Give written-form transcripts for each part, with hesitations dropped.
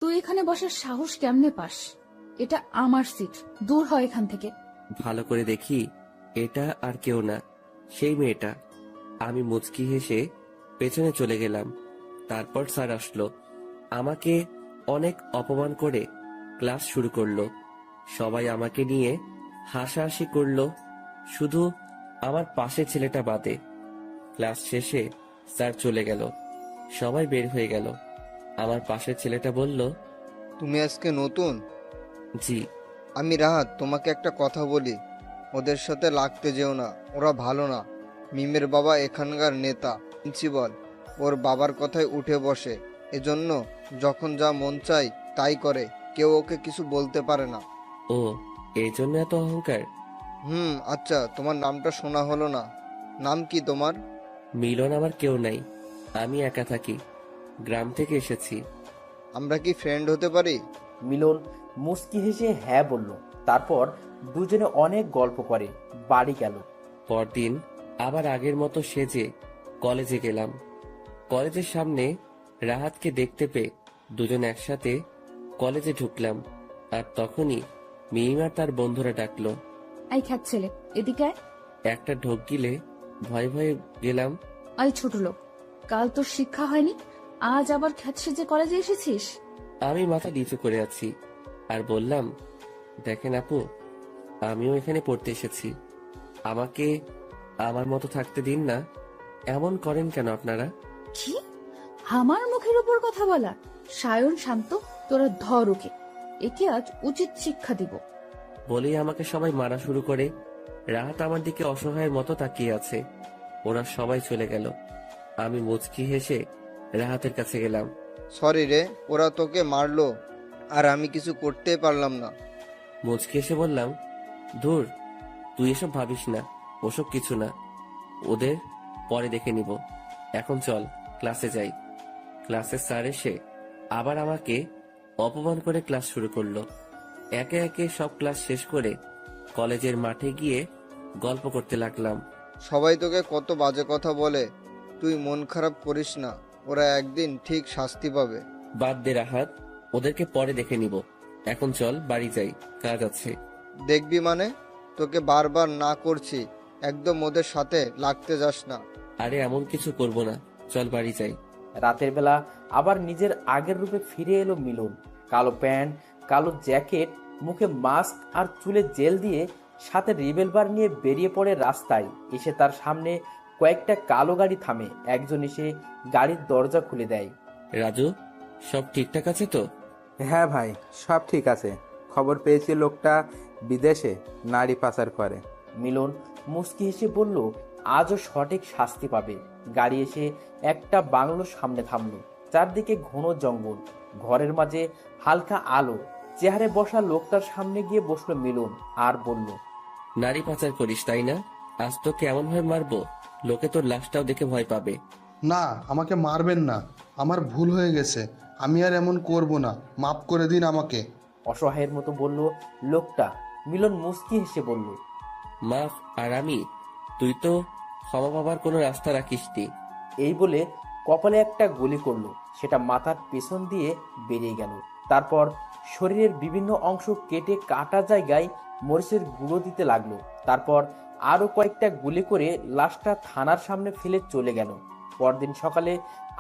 তুই এখানে বসার সাহস কেমনে পাস? এটা আমার সিট, দূর হয় এখান থেকে। ভালো করে দেখি এটা আর কেউ না, সেই মেয়েটা। আমি মুচকি হেসে পেছনে চলে গেলাম। তারপর স্যার আসলো, আমাকে অনেক অপমান করে ক্লাস শুরু করলো। সবাই আমাকে নিয়ে হাসাহাসি করলো, শুধু আমার পাশের ছেলেটা বাদে। ক্লাস শেষে স্যার চলে গেল, সবাই বের হয়ে গেল। আমার পাশের ছেলেটা বলল, তুমি আজকে নতুন? জি। আমি রাহাত, তোমাকে একটা কথা বলি, ওদের সাথে লাগতে যেও না, ওরা ভালো না। মিমের বাবা এখানকার নেতা, প্রিন্সিপাল, ওর বাবার কথায় উঠে বসে, এজন্য যখন যা মন চাই তাই করে, কেউ ওকে কিছু বলতে পারে না। ও, এই জন্য এত অহংকার? আচ্ছা, তোমার নামটা শোনা হলো না, নাম কি তোমার? মিলন আমার কেউ নাই, আমি একা থাকি, গ্রাম থেকে এসেছি। আমরা কি ফ্রেন্ড হতে পারি? মিলন মুচকি হেসে হ্যাঁ বলল। তারপর দুজনে অনেক গল্প করে বাড়ি গেল। পরদিন আবার আগের মতো সেজে কলেজে গেলাম। কলেজের সামনে রাহাতকে দেখতে পেয়ে দুজন একসাথে কলেজে ঢুকলাম। আর তখনই মিম আর তার বন্ধুরা ডাকলো, আই খ্যাত ছেলে, এদিকে আয়। একটা ঢোক গিলে ভয়ে ভয়ে গেলাম। আই ছোট লোক, কাল তোর শিক্ষা হয়নি, আজ আবার খ্যাত সেজে কলেজে এসেছিস? আমি মাথা নিচু করে আছি আর বললাম, দেখেন আপু, আমিও এখানে পড়তে এসেছি, আমাকে আমার মতো থাকতে দিন না। এমন করেন কেন আপনারা? কি? আমার মুখের উপর কথা বলা? সায়ন, শান্ত, তোরা ধর ওকে, একে আজ উচিত শিক্ষা দিব। বলেই আমাকে সবাই মারা শুরু করে। রাহাত আমার দিকে অসহায়ের মতো তাকিয়ে আছে। ওরা সবাই চলে গেল। আমি মুচকি হেসে রাহাতের কাছে গেলাম। সরি রে, ওরা তোকে মারলো আর আমি কিছু করতে পারলাম না। মুচকি হেসে বললাম, ধুর, তুই এসব ভাবিস না, ওসব কিছু না, ওদের পরে দেখে নিব। এখন চল ক্লাসে যাই। ক্লাসের স্যার এসে আবার আমাকে অপমান করে ক্লাস শুরু করলো। একে একে সব ক্লাস শেষ করে কলেজের মাঠে গিয়ে গল্প করতে লাগলাম। সবাই তোকে কত বাজে কথা বলে, তুই মন খারাপ করিস না, ওরা একদিন ঠিক শাস্তি পাবে। বাদ দে রাহাত, ওদেরকে পরে দেখে নিব। এখন চল বাড়ি যাই, কাজ আছে। দেখবি মানে, তোকে বারবার না করছি, একদম ওদের সাথে লাগতে যাস না। আরে এমন কিছু করব না, চল বাড়ি যাই। রাতের বেলা আবার নিজের আগের রূপে ফিরে এলো মিলন। কালো প্যান্ট, কালো জ্যাকেট, মুখে মাস্ক আর চুলে জেল দিয়ে, সাথে রিভলভার নিয়ে বেরিয়ে পড়ে রাস্তায়। এসে তার সামনে কয়েকটা কালো গাড়ি থামে। একজন এসে গাড়ির দরজা খুলে দেয়। রাজু, সব ঠিকঠাক আছে তো? হ্যাঁ ভাই, সব ঠিক আছে। খবর পেয়েছি লোকটা বিদেশে নারী পাচার করে। মিলন মুচকি হেসে বলল, আজও সঠিক শাস্তি পাবে। গাড়ি এসে একটা বাংলোর সামনে থামলো। চারদিকে ঘন জঙ্গল, ঘরের মাঝে হালকা আলো। চেয়ারে বসা লোকটার সামনে গিয়ে বসলো মিলন আর বলল, নারী পাচার করিস তাই না? আজ তোকে এমন ভাবে মারবো, লোকে তোর লাশটাও দেখে ভয় পাবে। না, আমাকে মারবেন না, আমার ভুল হয়ে গেছে, আমি আর এমন করব না, মাফ করে দিন আমাকে। অসহায়ের মতো বলল লোকটা। মিলন মুচকি হেসে বলল, মাফ আর আমি? তুই তো ক্ষমা পাবার কোনো রাস্তা রাখিসনি। এই বলে কপালে একটা গুলি করলো। সেটা মাথার পেছন দিয়ে বেরিয়ে গেল। তারপর শরীরের বিভিন্ন অংশ কেটে কাটা জায়গায় মরিচের গুঁড়ো দিতে লাগলো। তারপর আরো কয়েকটা গুলি করে লাশটা থানার সামনে ফেলে চলে গেল। পরদিন সকালে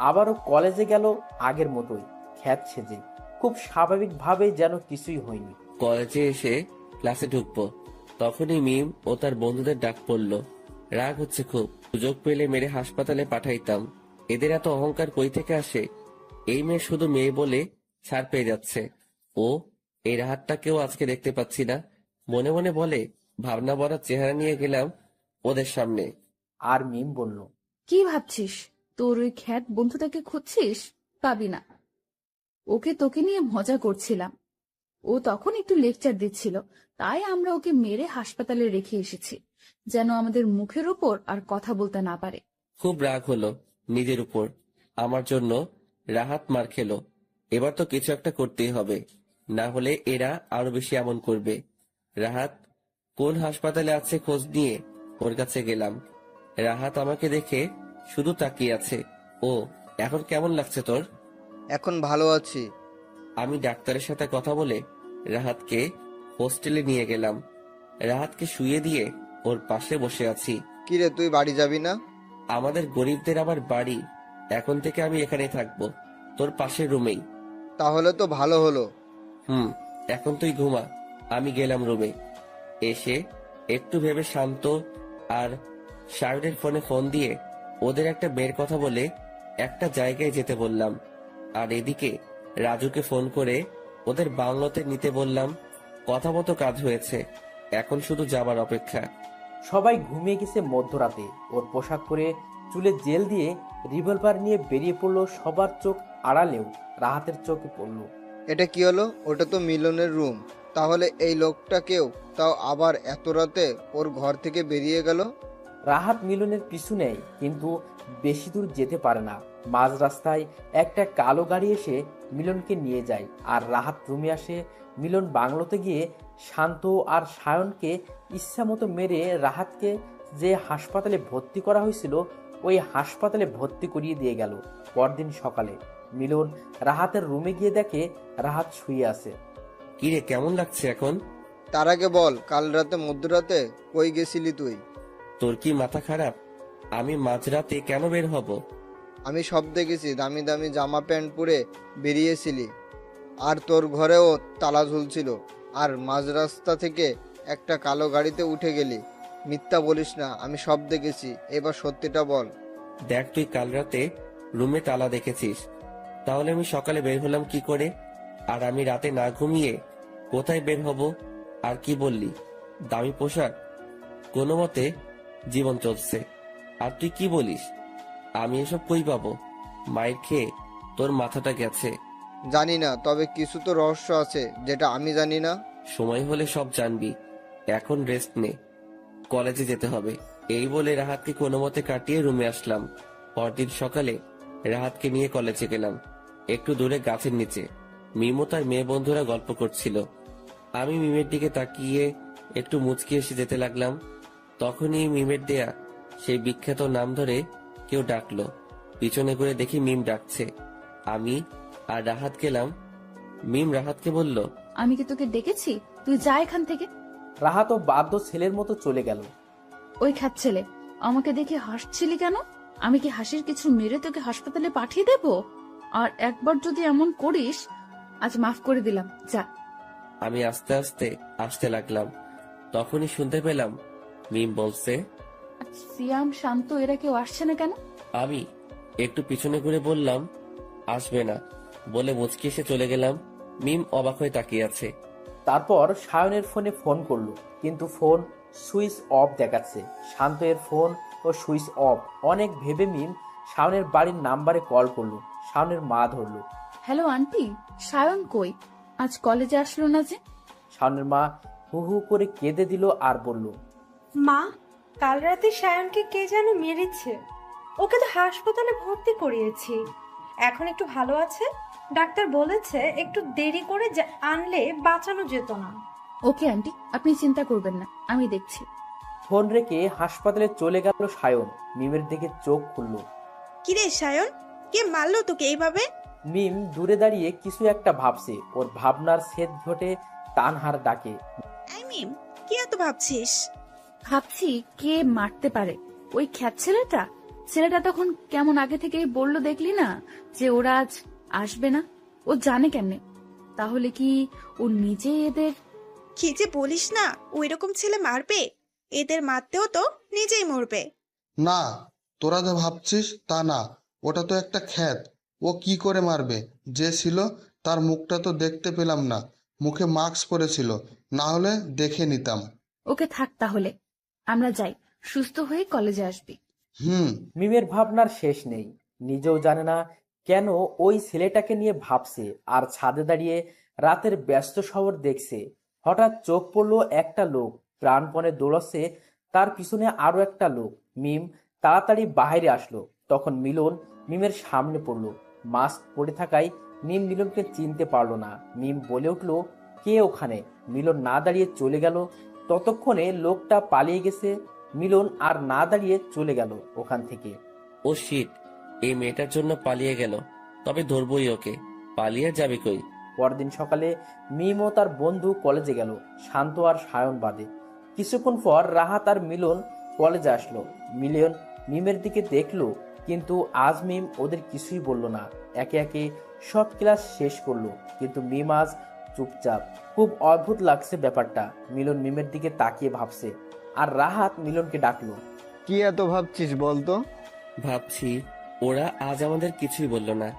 আবারও কলেজে গেল আগের মতোই, খ্যাত সেজে, খুব স্বাভাবিকভাবে, যেন কিছুই হয়নি। কলেজে এসে ক্লাসে ঢুকবো, তখনই মিম ও তার বন্ধুদের ডাক পড়লো। রাগ হচ্ছে খুব, সুযোগ পেলে মেরে হাসপাতালে পাঠাইতাম। এদের এত অহংকার কই থেকে আসে? এই মেয়ে শুধু মেয়ে বলে ছাড় পেয়ে যাচ্ছে। ও, এই রাহাতটাকেও আজকে দেখতে পাচ্ছি না। মনে মনে বলে, ভাবনা ভরা চেহারা নিয়ে গেলাম ওদের সামনে। আর মিম বলল, কি ভাবছিস? তোর ওই খ্যাত বন্ধুটাকে খুঁজছিস? পাবি না। ওকে তোকে নিয়ে মজা করছিলাম। ও তখন একটু লেকচার দিচ্ছিল, তাই আমরা ওকে মেরে হাসপাতালে রেখে এসেছি, যেন আমাদের মুখের উপর আর কথা বলতে না পারে। খুব রাগ হলো নিজের উপর, আমার জন্য রাহাত মার খেলো। এবার তো কিছু একটা করতেই হবে, না হলে এরা আরো বেশি এমন করবে। রাহাত কোন হাসপাতালে আছে খোঁজ নিয়ে ওর কাছে গেলাম। রাহাত আমাকে দেখে শুধু তাকিয়ে আছে। ও, এখন কেমন লাগছে তোর? এখন ভালো আছি। আমি ডাক্তারের সাথে কথা বলে রাহাতকে হোস্টেলে নিয়ে গেলাম। রাহাতকে শুইয়ে দিয়ে ওর পাশে বসে আছি। কিরে, তুই বাড়ি যাবি না? আমাদের গরিবদের আবার বাড়ি? এখন থেকে আমি এখানেই থাকবো, তোর পাশের রুমেই। তাহলে তো ভালো হলো। এখন তুই ঘুমা। আমি গেলাম রুমে। এসে একটু ভেবে শান্ত আর শারদের ফোনে ফোন দিয়ে ওদের একটা মেয়ের কথা বলে একটা জায়গায় যেতে বললাম। আর এদিকে রাজুকে ফোন করে ওদের বাংলোতে নিতে বললাম। কথা মতো কাজ হয়েছে, এখন শুধু যাবার অপেক্ষা। সবাই ঘুমিয়ে গেছে মধ্যরাতে। ওর পোশাক পরে চুলে জেল দিয়ে রিভলভার নিয়ে বেরিয়ে পড়লো। সবার চোখ আড়ালেও রাহাতের চোখে পড়লো। এটা কি হলো? ওটা তো মিলনের রুম। তাহলে এই লোকটাকেও, তাও আবার এত রাতে ওর ঘর থেকে বেরিয়ে গেল। রাহাত মিলনের পিছু নেয়, কিন্তু বেশি দূর যেতে পারে না। মাঝ রাস্তায় একটা কালো গাড়ি এসে মিলনকে নিয়ে যায়। আর রাহাত রুমে আসে। মিলন বাংলোতে গিয়ে শান্ত আর সায়নকে ইচ্ছা মতো মেরে রাহাতকে যে হাসপাতালে ভর্তি করা হয়েছিল ওই হাসপাতালে ভর্তি করিয়ে দিয়ে গেল। পরদিন সকালে মিলন রাহাতের রুমে গিয়ে দেখে রাহাত শুয়ে আছে। কিরে, কেমন লাগছে এখন? তার আগে বল, কাল রাতে মধ্যরাতে কই গেছিলি তুই? তোর কি মাথা খারাপ? আমি মাঝরাতে কেন বের হব? আমি সব দেখেছি। দামি দামি জামা প্যান্ট পরে বেরিয়েছিলি, আর তোর ঘরেও তালা ঝুলছিল, আর মাঝ রাস্তা থেকে একটা কালো গাড়িতে উঠে গেলি। মিথ্যা বলিস না, আমি সব দেখেছি। এবার সত্যিটা বল। দেখ, তুই কাল রাতে রুমে তালা দেখেছিস, তাহলে আমি সকালে বের হলাম কি করে? আর আমি রাতে না ঘুমিয়ে কোথায় বের হব? আর কি বললি, দামি পোশাক? কোনো মতে জীবন চলছে। আর তুই কি বলিস? আমি এসব কই পাবো? মায়ের খেয়ে তোর মাথাটা গেছে। জানি না, তবে কিছু তো রহস্য আছে যেটা আমি জানি না। সময় হলে সব জানবি। এখন রেস্ট নে, কলেজে যেতে হবে। এই বলে রাহাতকে কোনো মতে কাটিয়ে রুমে আসলাম। পরদিন সকালে রাহাতকে নিয়ে কলেজে গেলাম। একটু দূরে গাছের নিচে মিমো তার মেয়ে বন্ধুরা গল্প করছিল। আমি মিমের দিকে তাকিয়ে একটু মুচকি এসে যেতে লাগলাম। তখনই মিমের দেয়া সেই বিখ্যাত নাম ধরে কেউ ডাকলো। পিছনে ঘুরে দেখি মিম ডাকছে। আমি আর রাহাত গেলাম। মিম রাহাতকে বলল, আমি কি তোকে ডেকেছি? তুই যা এখান থেকে। রাহাতও বাধ্য ছেলের মতো চলে গেল। ওই খাচ্ছেলে, আমাকে দেখে হাসছিলি কেন? আমি কি হাসির কিছু মেরে তোকে হাসপাতালে পাঠিয়ে দেব? আর একবার যদি এমন করিস, আজ মাফ করে দিলাম, যা। আমি আস্তে আস্তে আসতে লাগলাম। তখনই শুনতে পেলাম মিম বলছে, সিয়াম, শান্ত, এরা কেউ আসছে না কেন? আমি একটু পিছনে ঘুরে বললাম, আসবে না বলে মুচকি এসে চলে গেলাম। মিম অবাক হয়ে তাকিয়ে আছে। তারপর সায়নের ফোনে ফোন করলো, কিন্তু ফোন সুইচ অফ দেখাচ্ছে। শান্ত এর ফোন ও সুইচ অফ। অনেক ভেবে মিম শায়নের বাড়ির নাম্বারে কল করলো। শায়নের মা ধরলো। হ্যালো আন্টি, সায়ন কই? আজ কলেজে আসলো না যে? শায়নের মা হু হু করে কেঁদে দিল আর বলল, মা, কাল রাতে সায়নকে কে যেন মেরেছে। ওকে তো হাসপাতালে ভর্তি করিয়েছি, এখন একটু ভালো আছে। ডাক্তার বলেছে একটু দেরি করে আনলে বাঁচানো যেত না। ওকে আন্টি, আপনি চিন্তা করবেন না, আমি দেখছি। ফোন রেখে হাসপাতালে চলে গেল সায়ন। মিমের দিকে চোখ খুলল। কিরে সায়ন, কে মারলো তোকে এইভাবে? মিম দূরে দাঁড়িয়ে কিছু একটা ভাবছে। ওর ভাবনার ছেদ ঘটে তানহার ডাকে, এই মিম, কি এত ভাবছিস? ভাবছি কে মারতে পারে। ওই খ্যাত ছেলেটা। ছেলেটা তখন কেমন আগে থেকেই বললো, দেখলি না যে ওরা আজ আসবে না? ও জানে কেমনে? তাহলে কি ও নিজে এদের? কি যে বলিস না, ওই রকম ছেলে মারবে? এদের মারতেও তো নিজেই মরবে। না, তোরা যা ভাবছিস তা না। ওটা তো একটা খ্যাত। ও কি করে মারবে? যে ছিল তার মুখটা তো দেখতে পেলাম না। মুখে মাস্ক পরেছিল, না হলে দেখে নিতাম। ওকে থাক তাহলে, আমরা যাই। সুস্থ হয়ে কলেজে আসবি। হুম। মিমের ভাবনার শেষ নেই। নিজেও জানে না কেন ওই ছেলেটাকে নিয়ে ভাবছে। আর ছাদে দাঁড়িয়ে রাতের ব্যস্ত শহর দেখছে। হঠাৎ চোখ পড়লো একটা লোক প্রাণপণে দৌড়াচ্ছে, তার পিছনে আরো একটা লোক। মিম তাড়াতাড়ি বাইরে আসলো। তখন মিলন মিমের সামনে পড়লো। মাস্ক পরে থাকায় মিম মিলনকে চিনতে পারলো না। মিম বলে উঠলো, কে ওখানে? মিলন না দাঁড়িয়ে চলে গেল। ততক্ষণে লোকটা পালিয়ে গেছে। মিলন আর না দাঁড়িয়ে চলে গেল ওখান থেকে। ও শিট, এই মেয়েটার জন্য পালিয়ে গেল, তবে ধরবই ওকে। পালিয়ে আর যাবে কই? পরদিন সকালে মিম ও তার বন্ধু কলেজে গেল, শান্ত আর সায়ন বাদে। কিছুক্ষণ পর রাহাত আর মিলন কলেজে আসলো। মিমের দিকে দেখলো, কিন্তু আজ মিম ওদের কিছুই বলল না। একে একে সব ক্লাস শেষ করলো, কিন্তু মিম আজ চুপচাপ। খুব অদ্ভুত লাগছে ব্যাপারটা। মিলন মিমের দিকে তাকিয়ে ভাবছে, আর রাহাত মিলনকে ডাকলো। কি এত ভাবছিস বলতো? ভাবছি ওরা আজ আমাদের কিছুই বলল না।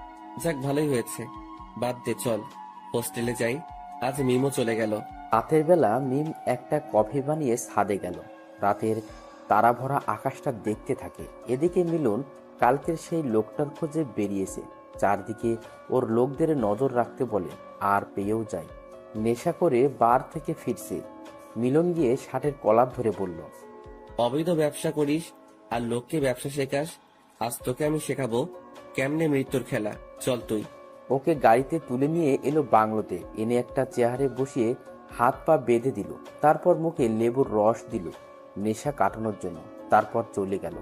যাক, ভালোই হয়েছে। বাদ দে, চল হোস্টেলে যাই। আজ মিমও চলে গেল। রাতের বেলা মিম একটা কফি বানিয়ে ছাদে গেল। রাতের তারা ভরা আকাশটা দেখতে থাকে। এদিকে মিলন কালকের সেই লোকটার খোঁজে বেরিয়েছে। চারদিকে ওর লোকদের নজর রাখতে বলে, আর পেয়েও যায়। নেশা করে বার থেকে ফিরছে। মিলন গিয়ে শার্টের কলার ধরে বলল, অবৈধ ব্যবসা করিস আর লোককে ব্যবসা শেখাস। আজ তোকে আমি শেখাবো কেমনে মৃত্যুর খেলা। চল তুই। ওকে গাড়িতে তুলে নিয়ে এলো বাংলোতে। এনে একটা চেয়ারে বসিয়ে হাত পা বেঁধে দিল। তারপর মুখে লেবুর রস দিল নেশা কাটানোর জন্য। তারপর চলে গেল।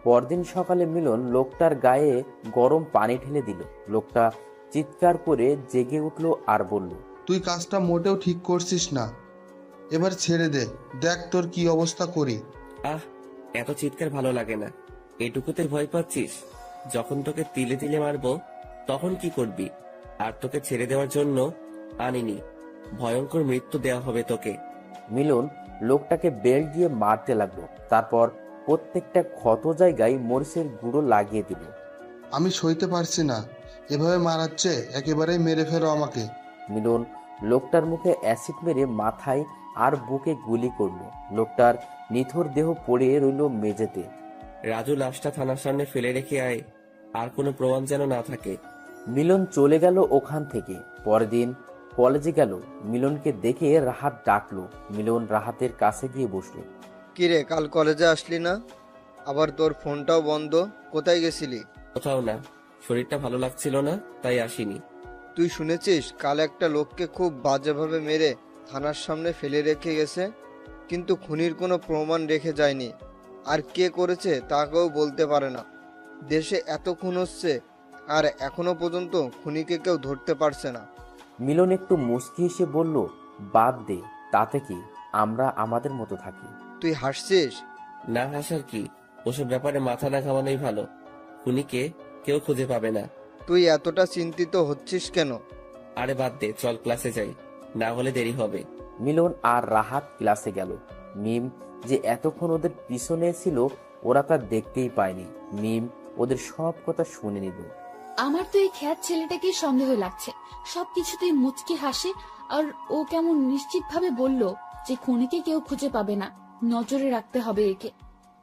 পরদিন সকালে মিলন লোকটার গায়ে গরম পানি ঢেলে দিল। লোকটা চিৎকার করে জেগে উঠল আর বলল, তুই কাজটা মোটেও ঠিক করছিস না, এবার ছেড়ে দে, দেখ তোর কি অবস্থা করি। আহ, এত চিৎকার ভালো লাগে না। এটুকুতে ভয় পাচ্ছিস? যখন তোকে তিলে তিলে মারবো তখন কি করবি? আর তোকে ছেড়ে দেওয়ার জন্য আনিনি, ভয়ঙ্কর মৃত্যু দেওয়া হবে তোকে। মিলন লোকটাকে বেল্ট দিয়ে মারতে লাগলো। তারপর প্রত্যেকটা ক্ষত জায়গায় মরিচের গুঁড়ো লাগিয়ে দিল। আমি সইতে পারছি না, এভাবে মারাচ্ছে, একেবারেই মেরে ফেলো আমাকে। মিলন লোকটার মুখে অ্যাসিড মেরে মাথায় আর বুকে গুলি করলো। লোকটার নিথর দেহ পড়ে রইল মেঝেতে। রাজু, লাশটা থানার সামনে ফেলে রেখে আয়, আর কোনো প্রমাণ যেন না থাকে। মিলন চলে গেল ওখান থেকে। পরের দিন কলেজে গেল। মিলনকে দেখে রাহাত ডাকলো। মিলন রাহাতের কাছে গিয়ে বসলো। কিরে, কাল কলেজে আসলি না? আবার তোর ফোনটাও বন্ধ, কোথায় গেছিলি? কোথাও না, শরীরটা ভালো লাগছিল না, তাই আসিনি। তুই শুনেছিস কাল একটা লোককে খুব বাজেভাবে মেরে থানার সামনে ফেলে রেখে গেছে, কিন্তু খুনির কোনো প্রমাণ রেখে যায়নি। আর কে করেছে তাকেও বলতে পারে না। দেশে এত খুন হচ্ছে আর এখনো পর্যন্ত খুনিকে কেউ ধরতে পারছে না। মিলন একটু মুচকি হেসে বলল, বাদ দে, তাতে কি, আমরা আমাদের মতো থাকি। তুই হাসছিস? না হাসার কি, ওসব ব্যাপারে মাথা না ঘামানোই ভালো। খুনিকে কেউ খুঁজে পাবে না। তুই এতটা চিন্তিত হচ্ছিস কেন? আরে বাদ দে, চল ক্লাসে যাই, না হলে দেরি হবে। মিলন আর রাহাত ক্লাসে গেল। মিম যে এতক্ষণ ওদের পিছনে ছিল ওরা তা দেখতেই পায়নি। মিম ওদের সব কথা শুনে নিল। আমার তো এই খ্যাত ছেলেটাকে সন্দেহ লাগছে। সবকিছুতেই মুচকি হাসে, আর ও কেমন নিশ্চিত ভাবে বলল যে খুনিকে কেউ খুঁজে পাবে না, নজরে রাখতে হবে একে।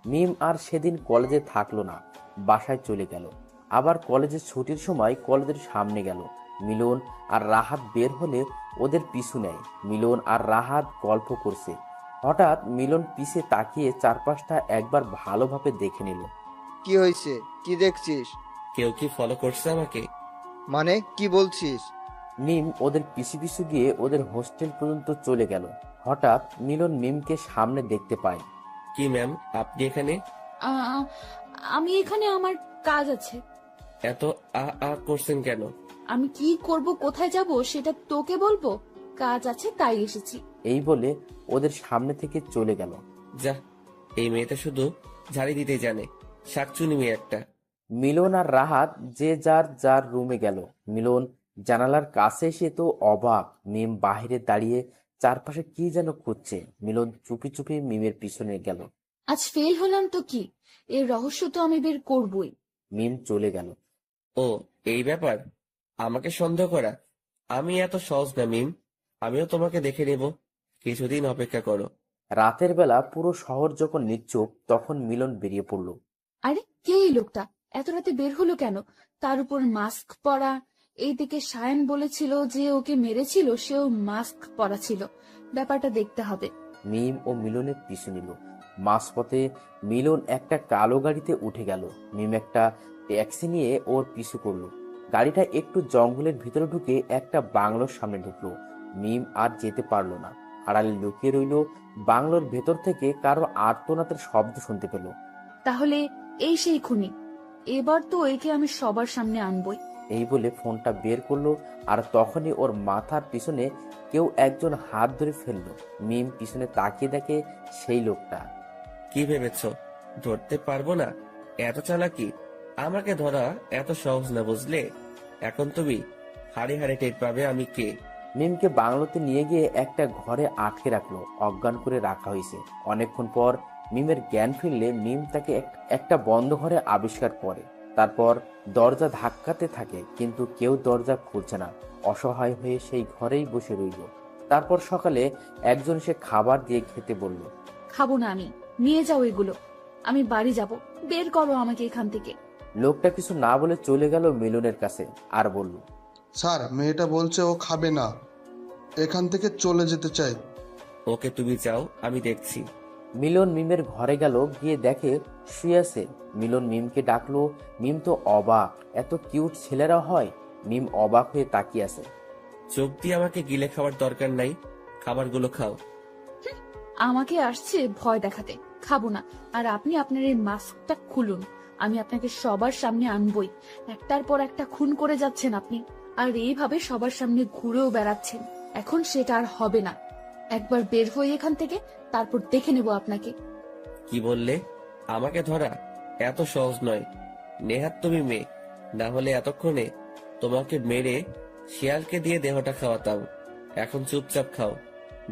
মিম আর সেদিন কলেজে থাকলো না, বাসায় চলে গেল। আবার কলেজের ছুটির সময় কলেজের সামনে গেল। মিলন আর রাহাত বের হলে ওদের পিছু নেয়। মিলন আর রাহাত গল্প করছে। হঠাৎ মিলন পিছে তাকিয়ে চারপাশটা একবার ভালোভাবে দেখে নিল। কি হয়েছে? কি দেখছিস? কেউ কি ফলো করছে আমাকে? মানে কি বলছিস? মিম ওদের পিছু পিছু গিয়ে ওদের হোস্টেল পর্যন্ত চলে গেল। হঠাৎ মিলন মিমকে সামনে দেখতে পায়। কি ম্যাম, আপনি এখানে? আ- আমি এখানে, আমার কাজ আছে। এত আ করছেন কেন? আমি কি করব, কোথায় যাব সেটা তোকে বলবো? কাজ আছে তাই এসেছি। এই বলে ওদের সামনে থেকে চলে গেল। যা, এই মেয়েটা শুধু ঝাড়ি দিতে জানে, শাকচুনি মেয়ে একটা। মিলন আর রাহাত যে যার যার রুমে গেল। মিলন জানালার কাছে এসে তো অবাক। মিম বাহিরে দাঁড়িয়ে চারপাশে কি যেন খুঁজছে। মিলন চুপি চুপি মিমের পিছনে গেল। আজ ফেল হলাম তো কি, এর রহস্য তো আমি বের করবই। মিম চলে গেল। ও, এই ব্যাপার? আমাকে সন্দেহ করা? আমি এত সহজ না মিম, আমিও তোমাকে দেখে নেব, কিছুদিন অপেক্ষা করো। রাতের বেলা পুরো শহর যখন নিশ্চুপ, তখন মিলন বেরিয়ে পড়ল। আরে কে এই লোকটা? এত রাতে বের হলো কেন? তার উপর মাস্ক পরা। এইদিকে সায়ন বলেছিল যে ওকে মেরেছিল, সেও মাস্ক পরা ছিল। ব্যাপারটা দেখতে হবে। মিম ও মিলনের পিছু নিল। মাঝপথে মিলন একটা কালো গাড়িতে উঠে গেল। মিম একটা ট্যাক্সি নিয়ে ওর পিছু করলো। গাড়িটা একটু জঙ্গলের ভিতরে ঢুকে একটা বাংলোর সামনে ঢুকলো। মিম আর যেতে পারলো না, আড়ালে লুকিয়ে রইল। বাংলোর ভেতর থেকে কারো আর্তনাদের শব্দ শুনতে পেল। তাহলে এই সেই খুনি। এবার তো একে আমি সবার সামনে আনবই। এই বলে ফোনটা বের করলো, আর তখনই ওর মাথার পিছনে কেউ একজন হাত ধরে ফেললো। মিম পিছনে তাকিয়ে দেখে সেই লোকটা। কি ভেবেছো ধরতে পারবো না? এত চালাকি? আমাকে ধরা এত সহজ না, বুঝলে? এখন তুমি হাড়ে হাড়ে টের পাবে আমি কে। মিমকে বাংলোতে নিয়ে গিয়ে একটা ঘরে আটকে রাখলো, অজ্ঞান করে রাখা হয়েছে। অনেকক্ষণ পর মিমের জ্ঞান ফিরলে মিম তাকে একটা বন্ধ ঘরে আবিষ্কার করে। তারপর দরজা ধাক্কাতে থাকে, কিন্তু কেউ দরজা খুলছে না। অসহায় হয়ে সেই ঘরেই বসে রইল। তারপর সকালে একজন সে খাবার দিয়ে খেতে বলল। খাবো না আমি, নিয়ে যাও এগুলো, আমি বাড়ি যাব, বের করো আমাকে এখান থেকে। লোকটা কিছু না বলে চলে গেল মিলনের কাছে আর বলল, স্যার, মেয়েটা বলছে ও খাবে না, এখান থেকে চলে যেতে চাই। ওকে তুমি যাও, আমি দেখছি। মিলন মিমের ঘরে গেল, গিয়ে দেখে শুয়ে আছে। মিলন মিমকে ডাকলো। মিম তো অবাক, এত কিউট ছেলেরা হয়। মিম অবাক হয়ে তাকিয়ে আছে। চোখ দিয়ে আমাকে গিলে খাওয়ার দরকার নাই, খাবারগুলো খাও। আমাকে আসছে ভয় দেখাতে, খাবো না। আর আপনি আপনার এই মাস্কটা খুলুন, আমি আপনাকে সবার সামনে আনবই। একটার পর একটা খুন করে যাচ্ছেন আপনি, আর এইভাবে সবার সামনে ঘুরেও বেড়াচ্ছেন। এখন সেটা আর হবে না। একবার বের হয়ে এখান থেকে, তারপর দেখে নেব আপনাকে। কি বললে? আমাকে ধরা এত সহজ নয়। নেহাত তুমি মেয়ে, না হলে এতক্ষণে তোমাকে মেরে শিয়ালকে দিয়ে দেহটা খাওয়াতাম। এখন চুপচাপ খাও,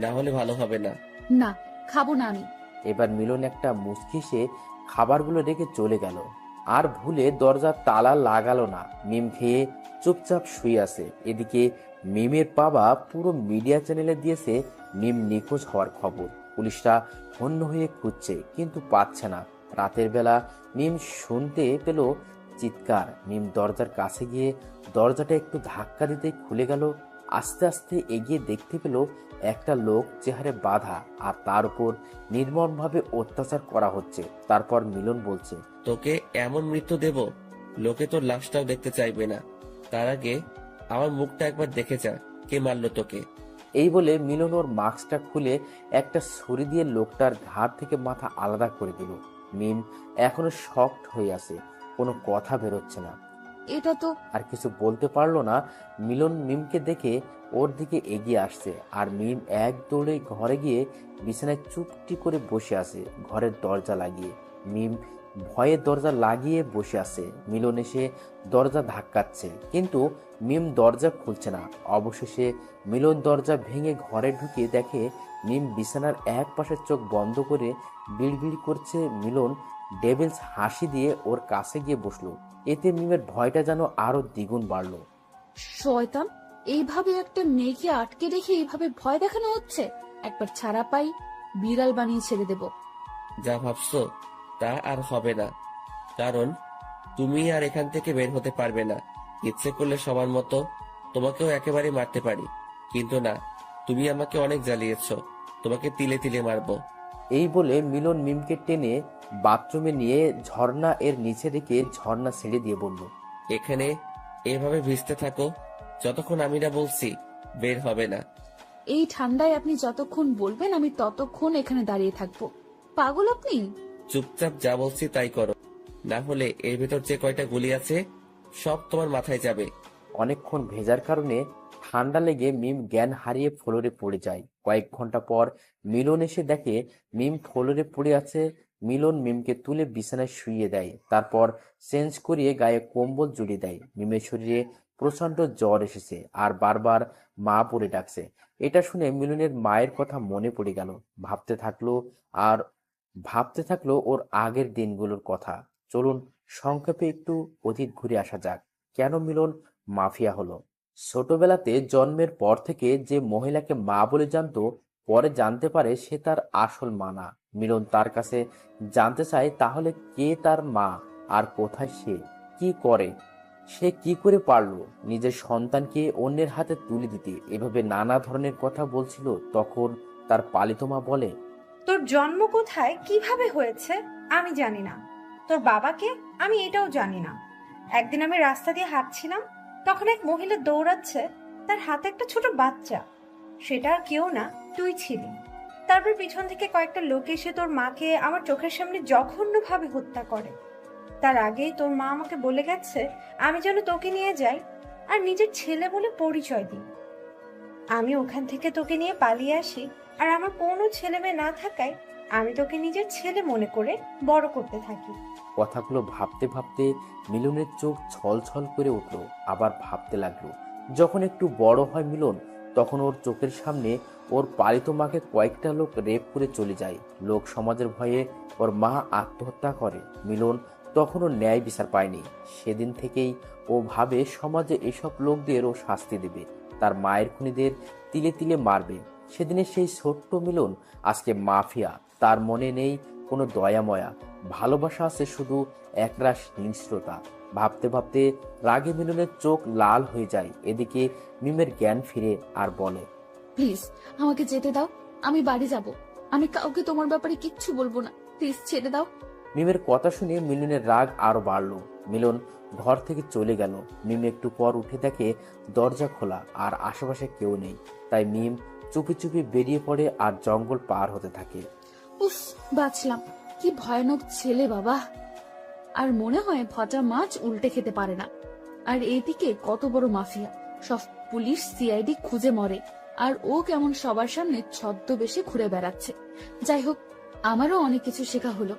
না হলে ভালো হবে না। না, খাবো না আমি। এবার মিলন একটা মুচকি সে খাবারগুলো রেখে চলে গেল, আর ভুলে দরজার তালা লাগালো না। মিম খেয়ে চুপচাপ শুয়ে আছে। এদিকে মিমের বাবা পুরো মিডিয়া চ্যানেলে দিয়েছে মিম নিখোঁজ হওয়ার খবর। পুলিশরা হন্য হয়ে খুঁজছে, কিন্তু পাচ্ছে না। রাতের বেলা মিম শুনতে পেল চিৎকার। মিম দরজার কাছে গিয়ে দরজাটা একটু ধাক্কা দিতে খুলে গেল। আস্তে আস্তে এগিয়ে দেখতে পেল একটা লোক চেহারে বাঁধা, আর তার উপর নির্মমভাবে অত্যাচার করা হচ্ছে। তারপর মিলন বলছে, তোকে এমন মৃত্যু দেব, লোকে তোর লাশটাও দেখতে চাইবে না। তার আগে আমার মুখটা একবার দেখে যা, কে মারলো তোকে। এই বলে মিলন ওর মাস্কটা খুলে একটা ছুরি দিয়ে লোকটার ঘাড় থেকে মাথা আলাদা করে দিল। মিম এখনো শকড হয়ে আছে, কোনো কথা বেরোচ্ছে না। এটা তো আর কিছু বলতে পারলো না। মিলন মিমকে দেখে ওর দিকে এগিয়ে আসছে, আর মিম এক দৌড়ে ঘরে গিয়ে বিছানায় চুপটি করে বসে আছে, ঘরের দরজা লাগিয়ে। মিম ভয়ে দরজা লাগিয়ে বসে আছে। মিলন এসে দরজা ধাক্কাচ্ছে, কিন্তু মিম দরজা খুলছে না। অবশেষে মিলন দরজা ভেঙে ঘরে ঢুকে দেখে মিম বিছানার এক পাশে চোখ বন্ধ করে বিড়বিড় করছে। মিলন ডেভিলস হাসি দিয়ে ওর কাছে গিয়ে বসলো। এতে মিমের ভয়টা যেন আরো দ্বিগুণ বাড়লো। শয়তান, এইভাবে একটা মেয়েকে আটকে রেখে এইভাবে ভয় দেখানো হচ্ছে। একবার ছাড়া পাই, বিড়াল বানিয়ে ছেড়ে দেব। যা ভাবছো তা আর হবে না, কারণ তুমি আর এখান থেকে বের হতে পারবে না। ইচ্ছে করলে সবার মতো তোমাকেও একেবারে মারতে পারি, কিন্তু না, তুমি আমাকে অনেক জ্বালিয়েছো, তোমাকে তিলে তিলে মারবো। এই বলে মিলন মিমকে টেনে বাথরুমে নিয়ে ঝর্ণা এর নিচে রেখে ঝর্ণা ছেড়ে দিয়ে বলল, এখানে এভাবে ভিজতে থাকো যতক্ষণ আমি না বলছি বের হবে না। এই ঠান্ডায় আপনি যতক্ষণ বলবেন আমি ততক্ষণ এখানে দাঁড়িয়ে থাকবো। পাগল আপনি? চুপচাপ যা বলছি তাই করো, না হলে এর ভেতর যে কয়টা গুলি আছে সব তোমার মাথায় যাবে। অনেকক্ষণ ভেজার কারণে ঠান্ডা লেগে মিম জ্ঞান হারিয়ে ফ্লোরে পড়ে যায়। কয়েক ঘন্টা পর মিলন এসে দেখে মিম ফ্লোরে পড়ে আছে। মিলন মিমকে তুলে বিছানায় শুইয়ে দেয়, তারপর চেঞ্জ করিয়ে গায়ে কম্বল জড়িয়ে দেয়। মিমের শরীরে প্রচন্ড জ্বর এসেছে, আর বারবার মা বলে ডাকছে। এটা শুনে মিলনের মায়ের কথা মনে পড়ে গেল। ভাবতে থাকলো ওর আগের দিনগুলোর কথা। চলুন সংক্ষেপে একটু অতীত ঘুরে আসা যাক। কেন মিলন মাফিয়া হলো? ছোটবেলাতে জন্মের পর থেকে যে মহিলাকে মা বলে জানতো, পরে জানতে পারে সে তার আসল মা না। মিলন তার কাছে জানতে চায় তাহলে কে তার মা, আর কোথায় সে, কি করে, সে কি করে পারলো নিজের সন্তানকে অন্যের হাতে তুলে দিতে। এভাবে নানা ধরনের কথা বলছিল। তখন তার পালিত মা বলে, তোর জন্ম কোথায়, কিভাবে হয়েছে আমি জানি না। তোর বাবাকে আমি এটাও জানি না। একদিন আমি রাস্তা দিয়ে হাঁটছিলাম, তখন এক মহিলা দৌড়াচ্ছে, তার হাতে একটা ছোট বাচ্চা। সেটা আর কেউ না, তুই ছিলি। তারপর পিছন থেকে কয়েকটা লোক এসে তোর মাকে আমার চোখের সামনে জঘন্যভাবে হত্যা করে। তার আগেই তোর মা আমাকে বলে গেছে আমি যেন তোকে নিয়ে যাই আর নিজের ছেলে বলে পরিচয় দিই। আমি ওখান থেকে তোকে নিয়ে পালিয়ে আসি, আর আমার কোনো ছেলে মেয়ে না থাকায় আমি তোকে নিজের ছেলে মনে করে বড় করতে থাকি। কথাগুলো ভাবতে ভাবতে মিলনের চোখ ছলছল করে উঠল। আবার ভাবতে লাগলো, যখন একটু বড় হয় মিলন, তখন ওর চোখের সামনে ওর পালিত মাকে কয়েকটা লোক রেপ করে চলে যায়। লোক সমাজের ভয়ে ওর মা আত্মহত্যা করে। মিলন তখনও ন্যায় বিচার পায়নি। সেদিন থেকেই ও ভাবে সমাজে এসব লোকদের ও শাস্তি দেবে, তার মায়ের খুনিদের তিলে তিলে মারবে। সেদিনের সেই ছোট্ট মিলন আজকে মাফিয়া। তার মনে নেই কোনো দয়াময়া, ভালোবাসা আছে শুধু একরাশ হিংস্রতা। ভাবতে ভাবতে রাগে মিলনের চোখ লাল হয়ে যায়। এদিকে মিমের জ্ঞান ফিরে আর বলে, প্লিজ আমাকে যেতে দাও, আমি বাড়ি যাব। আমি কাউকে তোমার ব্যাপারে কিচ্ছু বলবো না, প্লিজ ছেড়ে দাও। মিমের কথা শুনে মিলনের রাগ আরো বাড়লো। মিলন ঘর থেকে চলে গেল। মিম একটু পর উঠে দেখে দরজা খোলা আর আশেপাশে কেউ নেই। তাই মিম চুপি চুপি বেরিয়ে পড়ে আর জঙ্গল পার হতে থাকে। উফ, বাঁচলাম। কি ভয়ানক ছেলে বাবা। আর মনে হয় ভজা মাছ উল্টে খেতে পারে না। আর এইদিকে কত বড় মাফিয়া, সব পুলিশ সিআইডি খুঁজে মরে, আর ও কেমন সবার সামনে ছদ্মবেশে ঘুরে বেড়াচ্ছে। যাই হোক, আমারও অনেক কিছু শেখা হলো।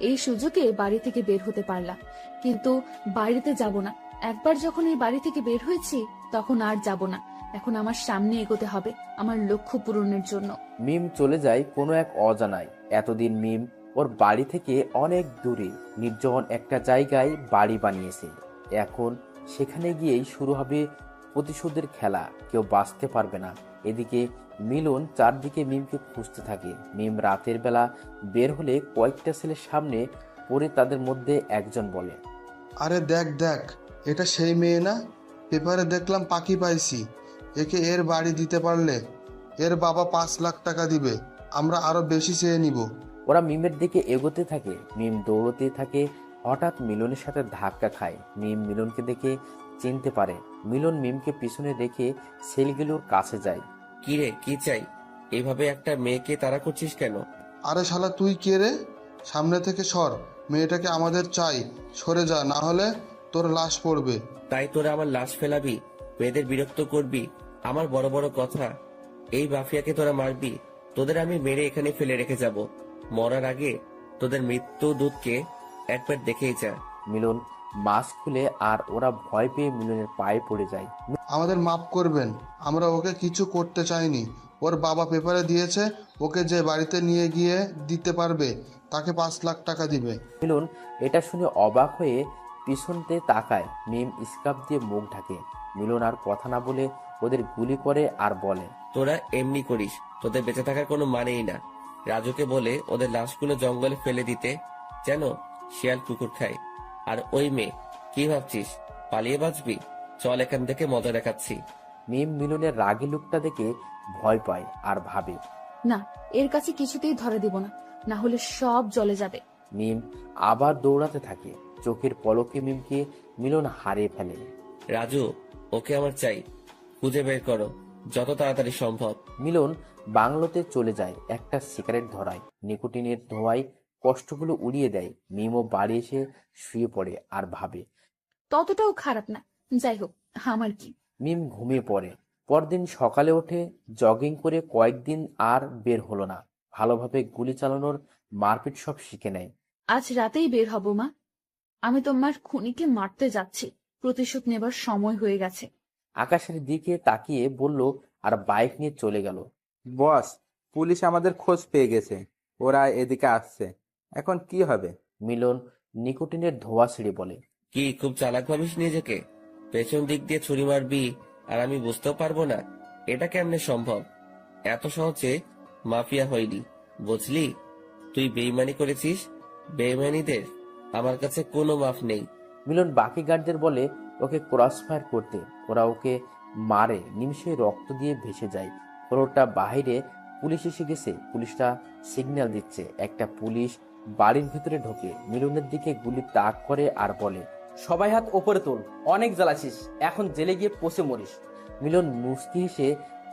এই সুযোগে বাড়ি থেকে বের হতে পারলাম, কিন্তু বাড়িতে যাব না। একবার যখন এই বাড়ি থেকে বের হয়েছি, তখন আর যাব না। এখন আমার সামনে এগোতে হবে আমার লক্ষ্য পূরণের জন্য। মিম চলে যায় কোনো এক অজানায়। এতদিন মিম ওর বাড়ি থেকে অনেক দূরে নির্জন একটা জায়গায় বাড়ি বানিয়েছে। এখন সেখানে গিয়েই শুরু হবে প্রতিশোধের খেলা। কেউ বাঁচতে পারবে না। এদিকে মিলন চারদিকে মিমকে খুঁজতে থাকে। মিম রাতের বেলা বের হলে কয়েকটা ছেলের সামনে পড়ে তাদের মধ্যে একজন বলে, আরে দেখ দেখ, এটা সেই মেয়ে না? পেপারে দেখলাম পাখি পাইছি। একে এর বাড়ি দিতে পারলে এর বাবা 5 লাখ টাকা দিবে, আমরা আরো বেশি চেয়ে নিব। ওরা মিমের দিকে এগোতে থাকে। মিম দৌড়তে থাকে। হঠাৎ মিলনের সাথে ধাক্কা খায়। মিম মিলনকে দেখে চিনতে পারে। মিলন মিমকে পিছনে রেখে সেলগুলোর কাছে যায়। কি রে, কি চাই? এইভাবে একটা মেয়েকে তাড়া করছিস কেন? আরে শালা তুই কে রে? সামনে থেকে সর, মেয়েটাকে আমাদের চাই। সরে যা, না হলে তোর লাশ পড়বে। তাই তোরা আমার লাশ ফেলাবি, মেয়েদের বিরক্ত করবি? আমার বড় বড় কথা। এই মাফিয়াকে তোরা মারবি? তোদের আমি মেরে এখানে ফেলে রেখে যাব। মরার আগে তোদের মৃত্যু দূতকে একবার দেখেই যা। মিলন মাস্ক খুলে আর ওরা ভয় পেয়ে মিলনের পায়ে পড়ে যায়। আমাদের মাফ করবেন, আমরা ওকে কিছু করতে চাইনি। ওর বাবা পেপারে দিয়েছে, ওকে যে বাড়িতে নিয়ে গিয়ে দিতে পারবে তাকে 5 লাখ টাকা দিবে। মিলন এটা শুনে অবাক হয়ে পিছনতে তাকায়। মিম স্কার্ফ দিয়ে মুখ ঢাকে। মিলন আর কথা না বলে ওদের গুলি করে আর বলে, তোরা এমনি করিস, তোদের বেঁচে থাকার কোনো মানেই না। রাজুকে বলে ওদের লাশগুলো জঙ্গলে ফেলে দিতে, যেন শিয়াল কুকুর খায়। আর ওই মেয়ে, কি ভাবছিস পালিয়ে বাঁচবি? চল এখান থেকে, মজা দেখাচ্ছি। মিম মিলনের রাগী লুকটা দেখে ভয় পায় আর ভাবে, না, এর কাছে কিছুতেই ধরে দিব না, না হলে সব জ্বলে যাবে। মিম আবার দৌড়াতে থাকে। চোখের পলকে মিমকে মিলন হারিয়ে ফেলে। রাজু, ওকে আমার চাই, খুঁজে বের করো যত তাড়াতাড়ি সম্ভব। মিলন বাংলোতে চলে যায়। একটা সিগারেট ধরায়। নিকোটিনের ধোঁয়ায় কষ্টগুলো উড়িয়ে দেয়। মিমও বাড়ি এসে শুয়ে পড়ে আর ভাবে। ততটাও খারাপ না, যাই হোক, আমার কি। মিম ঘুমিয়ে পড়ে। পরদিন সকালে ওঠে। জগিং করে কয়েকদিন আর বের হলো না। ভালোভাবে গুলি চালানোর মারপিট সব শিখে নেয়। আজ রাতেই বের হব মা। আমি তোমার খুনিকে মারতে যাচ্ছি, প্রতিশোধ নেবার সময় হয়ে গেছে। আকাশের দিকে তাকিয়ে বলল আর বাইক নিয়ে চলে গেল। বস, পুলিশ আমাদের খোঁজ পেয়ে গেছে, ওরা এদিকে আসছে। এখন কি হবে? মিলন নিকোটিনের ধোঁয়া ছেড়ে বলে, কি খুব চালাক ভাবিস নিজেকে? পেছন দিক দিয়ে ছুরি মারবি আর আমি বুঝতেও পারবো না? এটা কেমনে সম্ভব? এত সহজে মাফিয়া হয়নি, বুঝলি? তুই বেইমানি করেছিস। বেইমানিদের আমার কাছে কোনো মাফ নেই। মিলন বাকি গার্ডদের বলে ওকে ক্রস ফায়ার করতে। ওরা ওকে মারে। নিমিষে রক্ত দিয়ে ভেসে যায়। ফ্লোরটা বাহিরে পুলিশ এসে গেছে। পুলিশটা সিগন্যাল দিচ্ছে। একটা পুলিশ বাড়ির ভিতরে ঢোকে। মিলনের দিকে গুলি তাক করে আর বলে, সবাই হাত ওপরে তোল, অনেক জ্বালাছিস, এখন জেলে গিয়ে পচে মরিস। মিলন মুচকি হেসে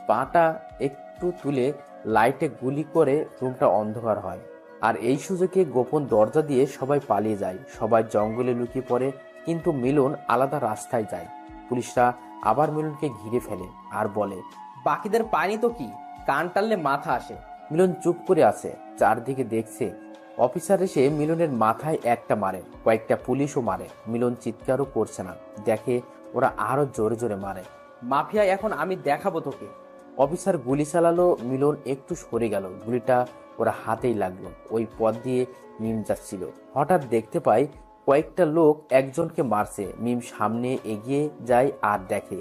পাটা একটু তুলে লাইটে গুলি করে রুমটা অন্ধকার হয়। আর এই সুযোগে গোপন দরজা দিয়ে সবাই পালিয়ে যায়। সবাই জঙ্গলে লুকিয়ে পড়ে, কিন্তু মিলন আলাদা রাস্তায় যায়। পুলিশরা আবার মিলনকে ঘিরে ফেলে আর বলে, বাকিদের পায়নি তো কি, কান টানলে মাথা আসে। মিলন চুপ করে আছে, চারদিকে দেখছে। অফিসার এসে মিলনের মাথায় একটা মারে, কয়েকটা পুলিশও মারে। মিলন চিৎকারও করছে না, দেখে ওরা আরো জোরে জোরে মারে। মাফিয়া এখন আমি দেখাবো তোকে। অফিসার গুলি চালালো, মিলন একটু সরে গেল, গুলিটা ওরা হাতেই লাগলো। ওই পথ দিয়ে মিম যাচ্ছিল, হঠাৎ দেখতে পায় কয়েকটা লোক একজনকে মারছে। মিম সামনে এগিয়ে যায় আর দেখে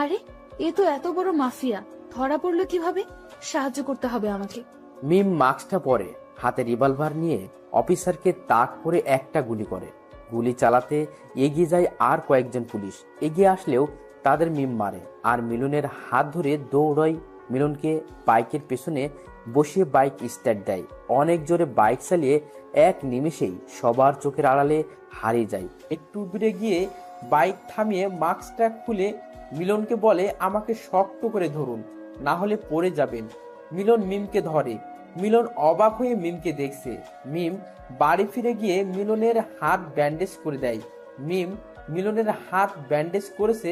আরে, এ তো এত বড় মাফিয়া, ধরা পড়লো কিভাবে? সাহায্য করতে হবে আমাকে। মিম মাস্কটা পরে, হাতে রিভলভার নিয়ে অফিসারকে তাক করে একটা গুলি করে। গুলি চালাতে এগিয়ে যায় আর কয়েকজন পুলিশ। এগিয়ে আসলেও তাদের মিম মারে আর মিলনের হাত ধরে দৌড়ায়। মিলনকে বাইকের পেছনে বসিয়ে বাইক স্টার্ট দেয়। অনেক জোরে বাইক চালিয়ে এক নিমেষেই সবার চোখের আড়ালে হারিয়ে যায়। একটু দূরে গিয়ে বাইক থামিয়ে মাস্কটা খুলে মিলনকে বলে, আমাকে শক্ত করে ধরুন, না হলে পড়ে যাবেন। মিলন মিমকে ধরে। মিলন অবাক হয়ে মিমকে দেখছে। মিম বাড়ি ফিরে গিয়ে মিলনের হাত ব্যান্ডেজ করে দেয়। মিলনের হাত ব্যান্ডেজ করেছে।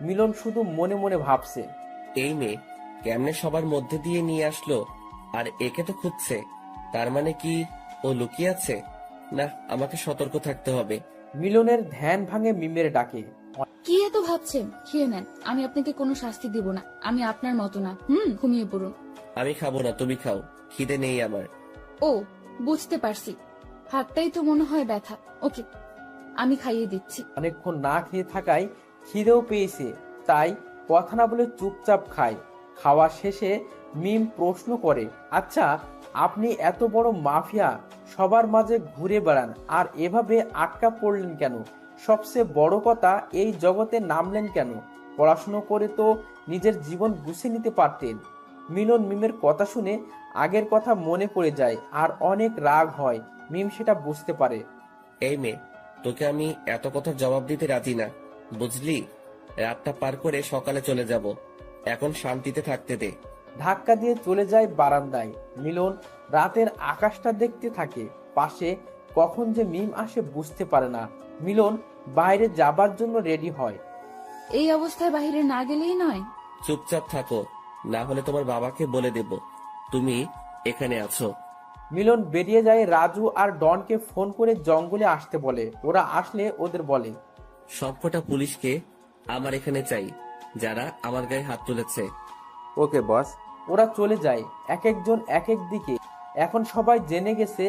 মিলন শুধু মনে মনে ভাবছে, এই মেয়ে কেমনে সবার মধ্যে দিয়ে নিয়ে আসলো, আর একে তো খুঁজছে। তার মানে কি ও লুকিয়ে আছে? না, আমাকে সতর্ক থাকতে হবে। মিলনের ধ্যান ভাঙে মিমের ডাকে। কি এত ভাবছেন? খেয়ে নেন, আমি আপনাকে কোনো শাস্তি দিব না। আমি আপনার মতো না। ঘুমিয়ে পড়ুন। আমি খাবো না, তুমি খাও, খিদে নেই আমার। ও, বুঝতে পারছি, হাতটাই তো মনে হয় ব্যথা। ওকে, আমি খাইয়ে দিচ্ছি। অনেকক্ষণ না খেয়ে থাকায় খিদেও পেয়েছে, তাই কথা না বলে চুপচাপ খায়। খাওয়া শেষে মিম প্রশ্ন করে, আচ্ছা, আপনি এত বড় মাফিয়া, সবার মাঝে ঘুরে বেড়ান, আর এভাবে আটকা পড়লেন কেন? সবচেয়ে বড় কথা, এই জগতে নামলেন কেন? পড়াশুনো করে তো নিজের জীবন গুছিয়ে নিতে পারতেন। মিলন মিমের কথা শুনে আগের কথা মনে পড়ে যায় আর অনেক রাগ হয়। মিম সেটা বুঝতে পারে। এই মেয়ে, তোকে আমি এত কথার জবাব দিতে রাজি না, বুঝলি? রাতটা পার করে সকালে চলে যাব, এখন শান্তিতে থাকতে দে। ধাক্কা দিয়ে চলে যায় বারান্দায়। মিলন রাতের আকাশটা দেখতে থাকে। পাশে কখন যে মিম আসে বুঝতে পারে না। মিলন বাইরে যাবার জন্য রেডি হয়। এই অবস্থায় বাইরে না গেলেই নয়। চুপচাপ থাকো, না হলে তোমার বাবাকে বলে দেব তুমি এখানে আছো। মিলন বেরিয়ে যায়। রাজু আর ডনকে ফোন করে জঙ্গলে আসতে বলে। ওরা আসলে ওদের বলে, সবকটা পুলিশকে আমার এখানে চাই, যারা আমার গায়ে হাত তুলেছে। ওকে বস। ওরা চলে যায়, এক একজন এক এক দিকে। এখন সবাই জেনে গেছে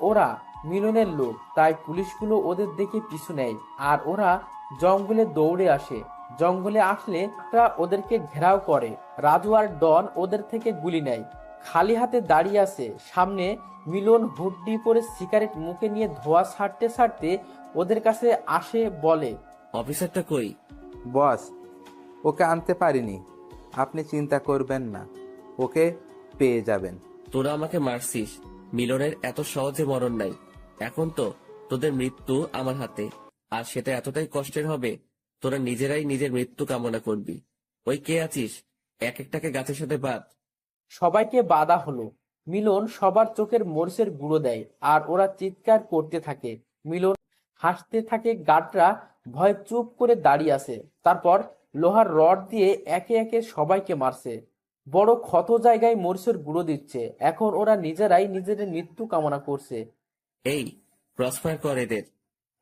ওরা মিলনের লোক, তাই পুলিশগুলো ওদের দেখে পিছু নেয় আর ওরা জঙ্গলে দৌড়ে আসে। জঙ্গলে আসলে তারা ওদেরকে ঘেরাও করে। রাজু আর ডন ওদের থেকে গুলি নেয়। খালি হাতে দাঁড়িয়ে আছে সামনে। মিলন হুড্ডি পরে সিগারেট মুখে নিয়ে ধোয়া ছাড়তে ছাড়তে ওদের কাছে আসে, বলে, অফিসারটা কই? বস, ওকে আনতে পারিনি, আপনি চিন্তা করবেন না, ওকে পেয়ে যাবেন। তোরা আমাকে মারছিস, মিলনের এত সহজে মরণ নাই। এখন তো তোদের মৃত্যু আমার হাতে, আর সেটা এতটাই কষ্টের হবে, তোরা নিজেরাই নিজের মৃত্যু কামনা করবি। ওই কে আছিস, এক একটাকে গাছের সাথে বাঁধ। সবাইকে বাধা হলো। মিলন সবার চোখের মরিচের গুঁড়ো দেয় আর ওরা চিৎকার করতে থাকে। মিলন হাসতে থাকে। গার্ডরা ভয়ে চুপ করে দাঁড়িয়ে আছে। তারপর লোহার রড দিয়ে একে একে সবাইকে মারছে। বড় ক্ষত জায়গায় মরিচের গুঁড়ো দিচ্ছে। এখন ওরা নিজেরাই নিজেদের মৃত্যু কামনা করছে। এই ক্রসফায়ার কর এদের।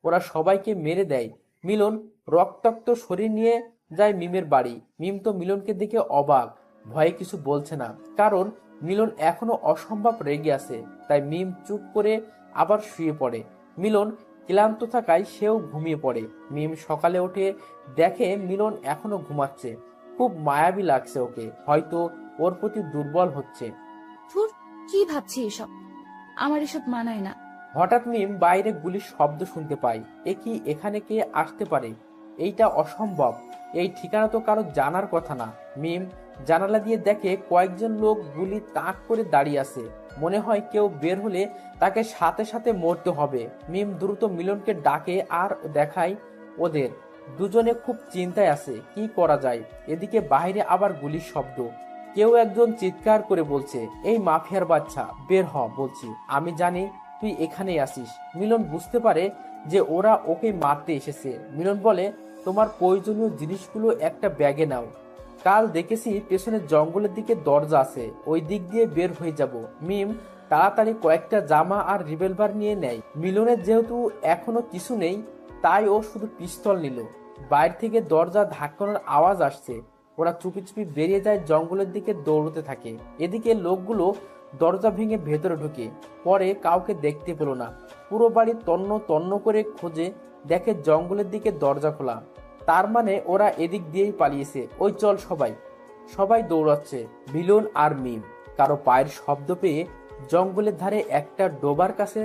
ওরা সবাইকে মেরে দেয়। মিলন রক্তাক্ত শরীর নিয়ে যায় মিমের বাড়ি। মিম তো মিলনকে দেখে অবাক, ভয়ে কিছু বলছে না, কারণ মিলন এখনো অসম্ভব রেগে আছে। তাই মিম চুপ করে আবার শুয়ে পড়ে। মিলন ক্লান্ত থাকায় সেও ঘুমিয়ে পড়ে। মিম সকালে উঠে দেখে মিলন এখনো ঘুমাচ্ছে। খুব মায়াবী লাগছে ওকে, হয়তো ওর প্রতি দুর্বল হচ্ছে। ধুর, কি ভাবছি এসব? আমার এসব মানায় না। হঠাৎ মিম বাইরে গুলির শব্দ শুনতে পায়। এ কি, এখানে কে আসতে পারে? এইটা অসম্ভব, এই ঠিকানা তো কারো জানার কথা না। মিম জানালা দিয়ে দেখে কয়েকজন লোক গুলি তাক করে দাঁড়িয়ে আছে। মনে হয় কেউ বের হলে তাকে সাথে সাথে মরতে হবে। মিম দ্রুত মিলনকে ডাকে আর দেখায় ওদের। দুজনে খুব চিন্তায় আছে, কি করা যায়। এদিকে বাইরে আবার গুলির শব্দ। কেউ একজন চিৎকার করে বলছে, এই মাফিয়ার বাচ্চা বের হ বলছি, আমি জানি তুই এখানেই আসিস। মিলন বুঝতে পারে যে ওরা ওকে মারতে এসেছে। মিলন বলে, তোমার প্রয়োজনীয় জিনিসগুলো একটা ব্যাগে নাও, কাল দেখেছি পেছনের জঙ্গলের দিকে দরজা আছে, ওই দিক দিয়ে বের হয়ে যাব। মিম তাড়াতাড়ি কয়েকটা জামা আর রিভলভার নিয়ে নেয়। মিলনের যেহেতু এখনো কিছু নেই, তাই ও শুধু পিস্তল নিল। বাইরে থেকে দরজা ধাক্কানোর আওয়াজ আসছে। ওরা চুপি চুপি বেরিয়ে যায়, জঙ্গলের দিকে দৌড়তে থাকে। এদিকে লোকগুলো দরজা ভেঙে ভেতরে ঢুকে পরে কাউকে দেখতে পেল না। পুরো বাড়ি তন্ন তন্ন করে খোঁজে, দেখে জঙ্গলের দিকে দরজা খোলা। তার মানে ওরা এদিক দিয়েই পালিয়েছে। ওই চল সবাই। সবাই দৌড়াচ্ছে, মিলন আর মিম। কারো পায়ের শব্দ পেয়ে জঙ্গলের ধারে একটা ডোবার কাছে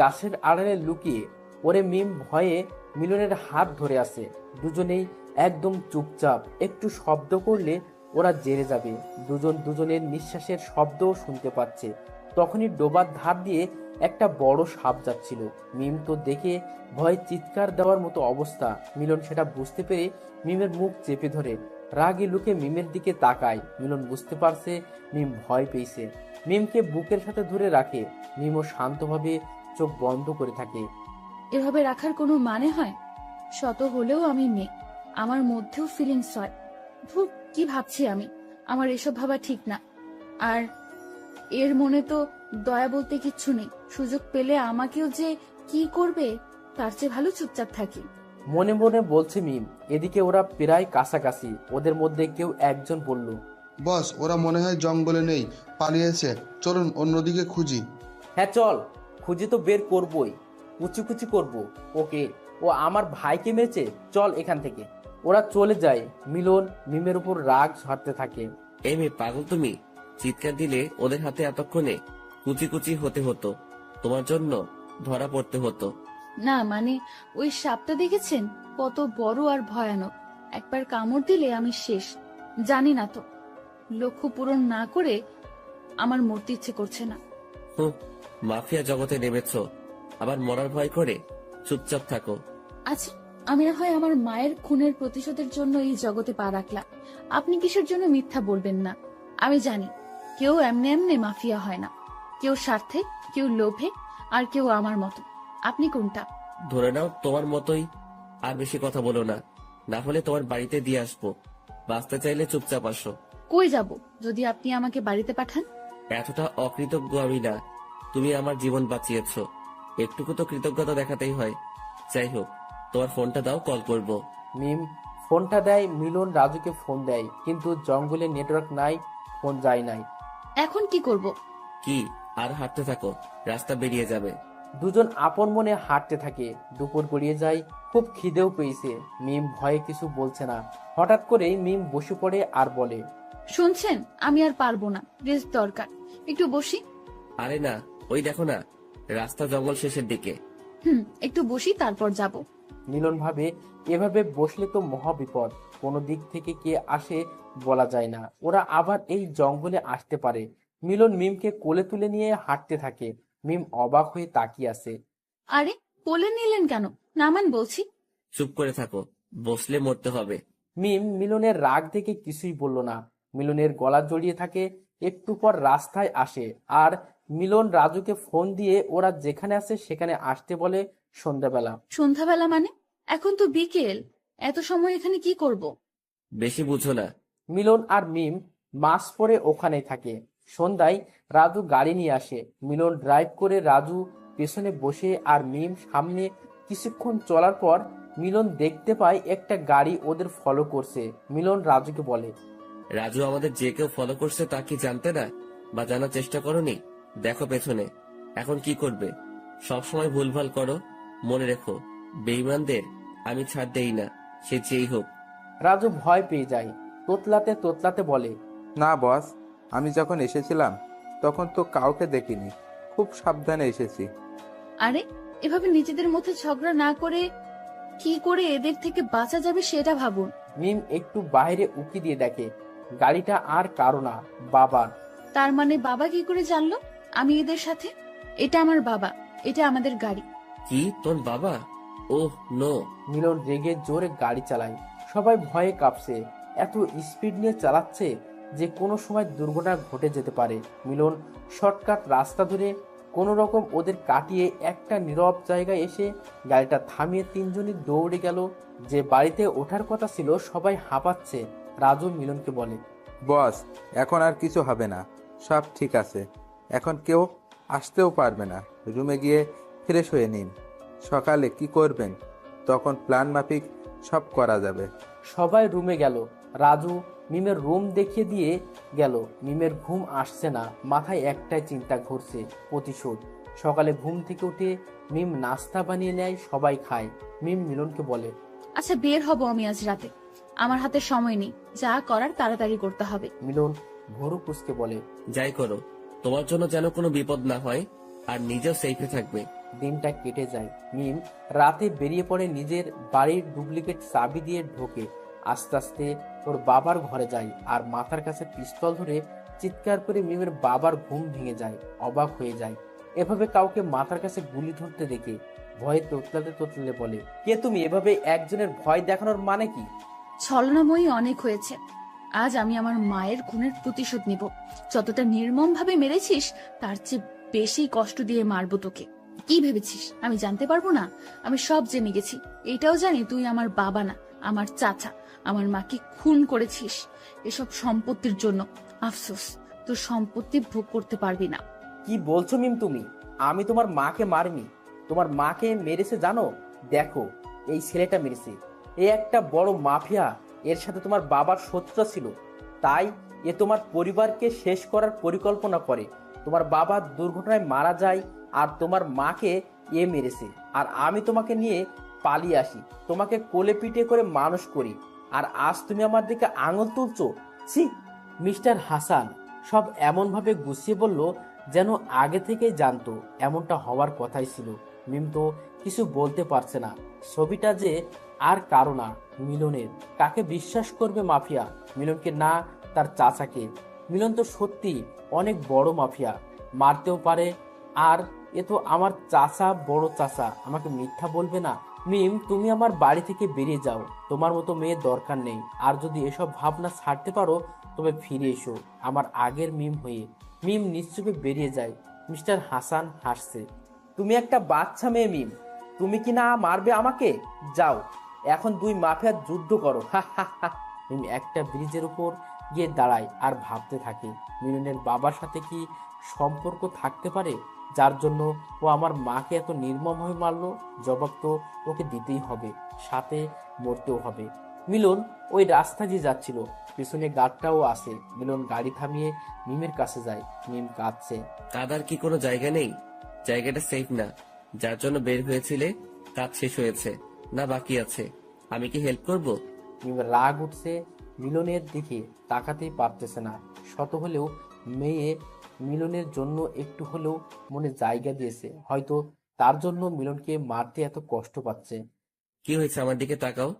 গাছের আড়ালে লুকিয়ে ওরে মিম ভয়ে মিলনের হাত ধরে আছে। দুজনেই একদম চুপচাপ, একটু শব্দ করলে ওরা জেনে যাবে। দুজনের নিঃশ্বাসের শব্দও শুনতে পাচ্ছে। তখনই ডোবার ধার দিয়ে একটা বড় সাপ যাচ্ছিল। মিম তো দেখে ভয়ে চিৎকার দেওয়ার মতো অবস্থা। মিলন সেটা বুঝতে পেরে মিমের মুখ চেপে ধরে রাগে লুকে মিমের দিকে তাকায়। মিলন বুঝতে পারছে মিম ভয় পেয়েছে। মিমকে বুকের সাথে ধরে রাখে। মিমও শান্তভাবে চোখ বন্ধ করে থাকে। এভাবে রাখার কোনো মানে হয়? শত হলেও আমি মেয়ে, আমার মধ্যেও ফিলিংস হয়। ধুর, কি ভাবছি আমি? আমার এসব ভাবা ঠিক না। আর এর মনে তো দয়া বলতে কিচ্ছু নেই। সুযোগ পেলে আমাকেও যে কি করবে, তার চেয়ে ভালো চুপচাপ থাকি। মনে মনে বলছে মিম। এদিকে ওরা প্রায় কাছাকাছি। ওদের মধ্যে কেউ একজন বলল, বস, ওরা মনে হয় জঙ্গলে নেই, পালিয়েছে। চলুন অন্যদিকে খুঁজি। হ্যাঁ চল, খুঁজে তো বের করবই, কুচি কুচি করবো ওকে। ও আমার ভাইকে মেরেছে, চল এখান থেকে। ওরা চলে যায়। মিলন মিমের উপর রাগ ঝাড়তে থাকে। এই মেয়ে পাগল তুমি? চিৎকার দিলে ওদের হাতে এতক্ষণে কুচি কুচি হতে হতো, তোমার জন্য ধরা পড়তে হতো। না মানে, ওই সাপটা দেখেছেন? কত বড় আর ভয়ানক। একবার কামড় দিলে আমি শেষ। জানি না তো, লক্ষ্য পূরণ না করে আমার মরতে ইচ্ছে করছে না। হুঁ, মাফিয়া জগতে নেমেছ, আবার মরার ভয় করে? চুপচাপ থাকো। আচ্ছা, আমি না হয় আমার মায়ের খুনের প্রতিশোধের জন্য এই জগতে পা রাখলাম। আপনি কিসের জন্য মিথ্যা বলবেন না? আমি জানি কেউ এমনি এমনি মাফিয়া হয় না। কেউ স্বার্থে, কেউ লোভে, আর কেউ আমার মতো। আপনি কোনটা? ধরে নাও তোমার মতোই। আর বেশি কথা বলো না, না হলে তোমার বাড়িতে দিয়ে আসবো। বাঁচতে চাইলে চুপচাপ আসো। কই যাব যদি আপনি আমাকে বাড়িতে পাঠান? এতটা অকৃতজ্ঞ আমি না। তুমি আমার জীবন বাঁচিয়েছ, একটুকু তো কৃতজ্ঞতা দেখাতেই হয়। যাই হোক, তোমার ফোনটা দাও, কল করব। মিম ফোনটা দেয়। মিলন রাজুকে ফোন দেয়, কিন্তু জঙ্গলে নেটওয়ার্ক নাই, ফোন যায় নাই। এখন কি করব? কি আর হাঁটতে থাকো, রাস্তা বেরিয়ে যাবে। দুজন আপন মনে হাঁটতে থাকে। দুপুর গড়িয়ে যায়, খুব খিদেও পেয়েছে। মিম ভয়ে কিছু বলছে না। হঠাৎ করেই মিম বসে পড়ে আর বলে, শুনছেন, আমি আর পারবো না, রেস্ট দরকার। একটু বসি। আরে না, ওই দেখো না, রাস্তা জঙ্গল শেষের দিকে। একটু বসি, তারপর যাব। মিলন ভাবে এভাবে বসলে তো মহা বিপদ, কোনো দিক থেকে কে আসে বলা যায় না। ওরা আবার এই জঙ্গলে আসতে পারে। মিলন মিমকে কোলে তুলে নিয়ে হাঁটতে থাকে। মিম অবাক হয়ে তাকিয়ে আছে। আরে, কোলে নিলেন কেন? নামান বলছি। চুপ করে থাকো, বসলে মরতে হবে। মিম মিলনের রাগ দেখে কিছুই বলল না। মিলনের গলা জড়িয়ে থাকে। একটু পর রাস্তায় আসে আর মিলন রাজুকে ফোন দিয়ে ওরা যেখানে আছে সেখানে আসতে বলে। সন্ধ্যাবেলা। সন্ধ্যাবেলা মানে? এখন তো বিকেল, এত সময় এখানে কি করব? বেশি বুঝো না। মিলন আর মিম মাস্ক পরে ওখানেই থাকে। সন্ধ্যায় রাজু গাড়ি নিয়ে আসে। মিলন ড্রাইভ করে, রাজু পেছনে বসে আর মিম সামনে। কিছুক্ষণ চলার পর মিলন দেখতে পায় একটা গাড়ি ওদের ফলো করছে। মিলন রাজুকে বলে, রাজু আমাদের যে কেউ ফলো করছে তা কি জানতে না, বা জানার চেষ্টা করনি? দেখো পেছনে। এখন কি করবে? সবসময় ভুলভাল করো, মনে রেখো বেঈমানদের আমি ছাড় দেই না, সে যেই হোক। রাজু ভয় পেয়ে যায়। তোতলাতে তোতলাতে বলে, না বস, আমি যখন এসেছিলাম তখন তো কাউকে দেখিনি, খুব সাবধানে এসেছি। আরে, এভাবে নিজেদের মধ্যে ঝগড়া না করে কি করে এদের থেকে বাঁচা যাবে সেটা ভাবুন। মিম একটু বাইরে উকি দিয়ে দেখে গাড়িটা আর কারো না, বাবার। তার মানে বাবা কি করে জানলো আমি এদের সাথে? এটা আমার বাবা, এটা আমাদের গাড়ি। কি তোর বাবা? Oh no. মিলন রেগে জোরে গাড়ি চালায়। সবাই ভয়ে কাঁপছে। এত স্পিড নিয়ে চালাচ্ছে, যে কোনো সময় দুর্ঘটনা ঘটে যেতে পারে। মিলন শর্টকাট রাস্তা ধরে কোনো রকম ওদের কাটিয়ে একটা নীরব জায়গায় এসে গাড়িটা থামিয়ে তিনজনই দৌড়ে গেল। যে বাড়িতে ওঠার কথা ছিল সবাই হাঁপাচ্ছে। রাজু মিলনকে বলে, বস, এখন আর কিছু হবে না, সব ঠিক আছে। এখন কেউ আসতেও পারবে না। রুমে গিয়ে ফ্রেশ হয়ে নিন। সকালে কি করবেন তখন প্ল্যান মাফিক সব করা যাবে। সবাই রুমে গেল। রাজু মিমের রুম দেখিয়ে দিয়ে গেল। মিমের ঘুম আসছে না, মাথায় একটাই চিন্তা ঘুরছে, প্রতিশোধ। সকালে ঘুম থেকে উঠে মিম নাস্তা বানিয়ে নেয়, সবাই খায়। মিম মিলনকে বলে, আচ্ছা বের হব আমি আজ রাতে, আমার হাতে সময় নেই, যা করার তাড়াতাড়ি করতে হবে। মিলন ভোরু কুচকে বলে, যাই করো, তোমার জন্য যেন কোনো বিপদ না হয় আর নিজেও সেফে থাকবে। দিনটা কেটে যায়। মিম রাতে বেরিয়ে পড়ে, নিজের বাড়ির ডুপ্লিকেট চাবি দিয়ে ঢোকে। আস্তে আস্তে ওর বাবার ঘরে যায় আর মাথার কাছে পিস্তল ধরে চিৎকার করে মিমের বাবার ঘুম ভেঙে যায়। অবাক হয়ে যায় এভাবে কাউকে মাথার কাছে গুলি ধরতে দেখে। ভয়ে তোতলাতে তোতলাতে বলে, কে তুমি? এভাবে একজনের ভয় দেখানোর মানে কি? ছলনাময়ী অনেক হয়েছে, আজ আমি আমার মায়ের খুনের প্রতিশোধ নিব। যতটা নির্মম ভাবে মেরেছিস তার চেয়ে বেশি কষ্ট দিয়ে মারবো তোকে। কি ভেবেছিস আমি জানতে পারবো না? আমি সব জেনে গেছি। এটাও জানি তুই আমার বাবা না, আমার চাচা। আমার মাকে খুন করেছিস এসব সম্পত্তির জন্য। আফসোস, তোর সম্পত্তি ভোগ করতে পারবি না। কি বলছো মিম তুমি? আমি তোমার মাকে মারিনি। তোমার মাকে মেরেছে জানো? দেখো, এই ছেলেটা মেরেছে। এ একটা বড় মাফিয়া। এর সাথে তোমার বাবার শত্রুতা ছিল, তাই এ তোমার পরিবারকে শেষ করার পরিকল্পনা করে। তোমার বাবা দুর্ঘটনায় মারা যায় আর তোমার মাকে এ মেরেছে। আর আমি তোমাকে নিয়ে পালিয়ে আসি, তোমাকে কোলে পিঠে করে মানুষ করি, আর আজ তুমি আমার দিকে আঙুল তুলছো? ছি! মিস্টার হাসান সব এমনভাবে গুছিয়ে বলল যেন আগে থেকেই জানতো এমনটা হওয়ার কথাই ছিল। মিম তো কিছু বলতে পারছে না। ছবিটা যে আর কারো না, মিলনের। কাকে বিশ্বাস করবে মাফিয়া? মিলনকে না তার চাচাকে? মিলন তো সত্যি অনেক বড় মাফিয়া, মারতেও পারে। আর এ তো আমার চাচা, বড় চাচা। আমাকে মিথ্যা বলবে না। মিম, তুমি আমার বাড়ি থেকে বেরিয়ে যাও। তোমার মতো মেয়ে দরকার নেই। আর যদি এসব ভাবনা ছাড়তে পারো তবে ফিরে এসো আমার আগের মিম হয়ে। মিম নিশ্চুপে বেরিয়ে যায়। মিস্টার হাসান হাসছে। তুমি একটা বাচ্চা মেয়ে মিম, তুমি কি না মারবে আমাকে? যাও, এখন দুই মাফিয়ার যুদ্ধ করো। হা হা হা। মিম একটা ব্রিজের উপর গিয়ে দাঁড়ায় আর ভাবতে থাকে, মিলনের বাবার সাথে কি সম্পর্ক থাকতে পারে যার জন্য ও আমার মাকে এত নির্মমভাবে মারলো? জবাব তো ওকে দিতেই হবে, সাথে মরতেও হবে। মিলন ওই রাস্তা দিয়ে যাচ্ছিল, পিছনে গার্ডটাও আছে। মিলন গাড়ি থামিয়ে মিমের কাছে যায়। মিম কাঁদছে। কাদার কি কোনো জায়গা নেই? জায়গাটা সেফ না। যার জন্য বের হয়েছিলে কাজ শেষ হয়েছে না বাকি আছে? আমি কি হেল্প করব? মিমের রাগ উঠছে, মিলনের দিকে তাকাতেই পারতেছে না। শত হলেও মেয়ে মিলনের জন্য একটু হলেও মনে জায়গা দিয়েছে। হয়তো তার জন্য মিলনকে মারতে এত কষ্ট পাচ্ছে। কি হয়েছে? আমার দিকে তাকাও।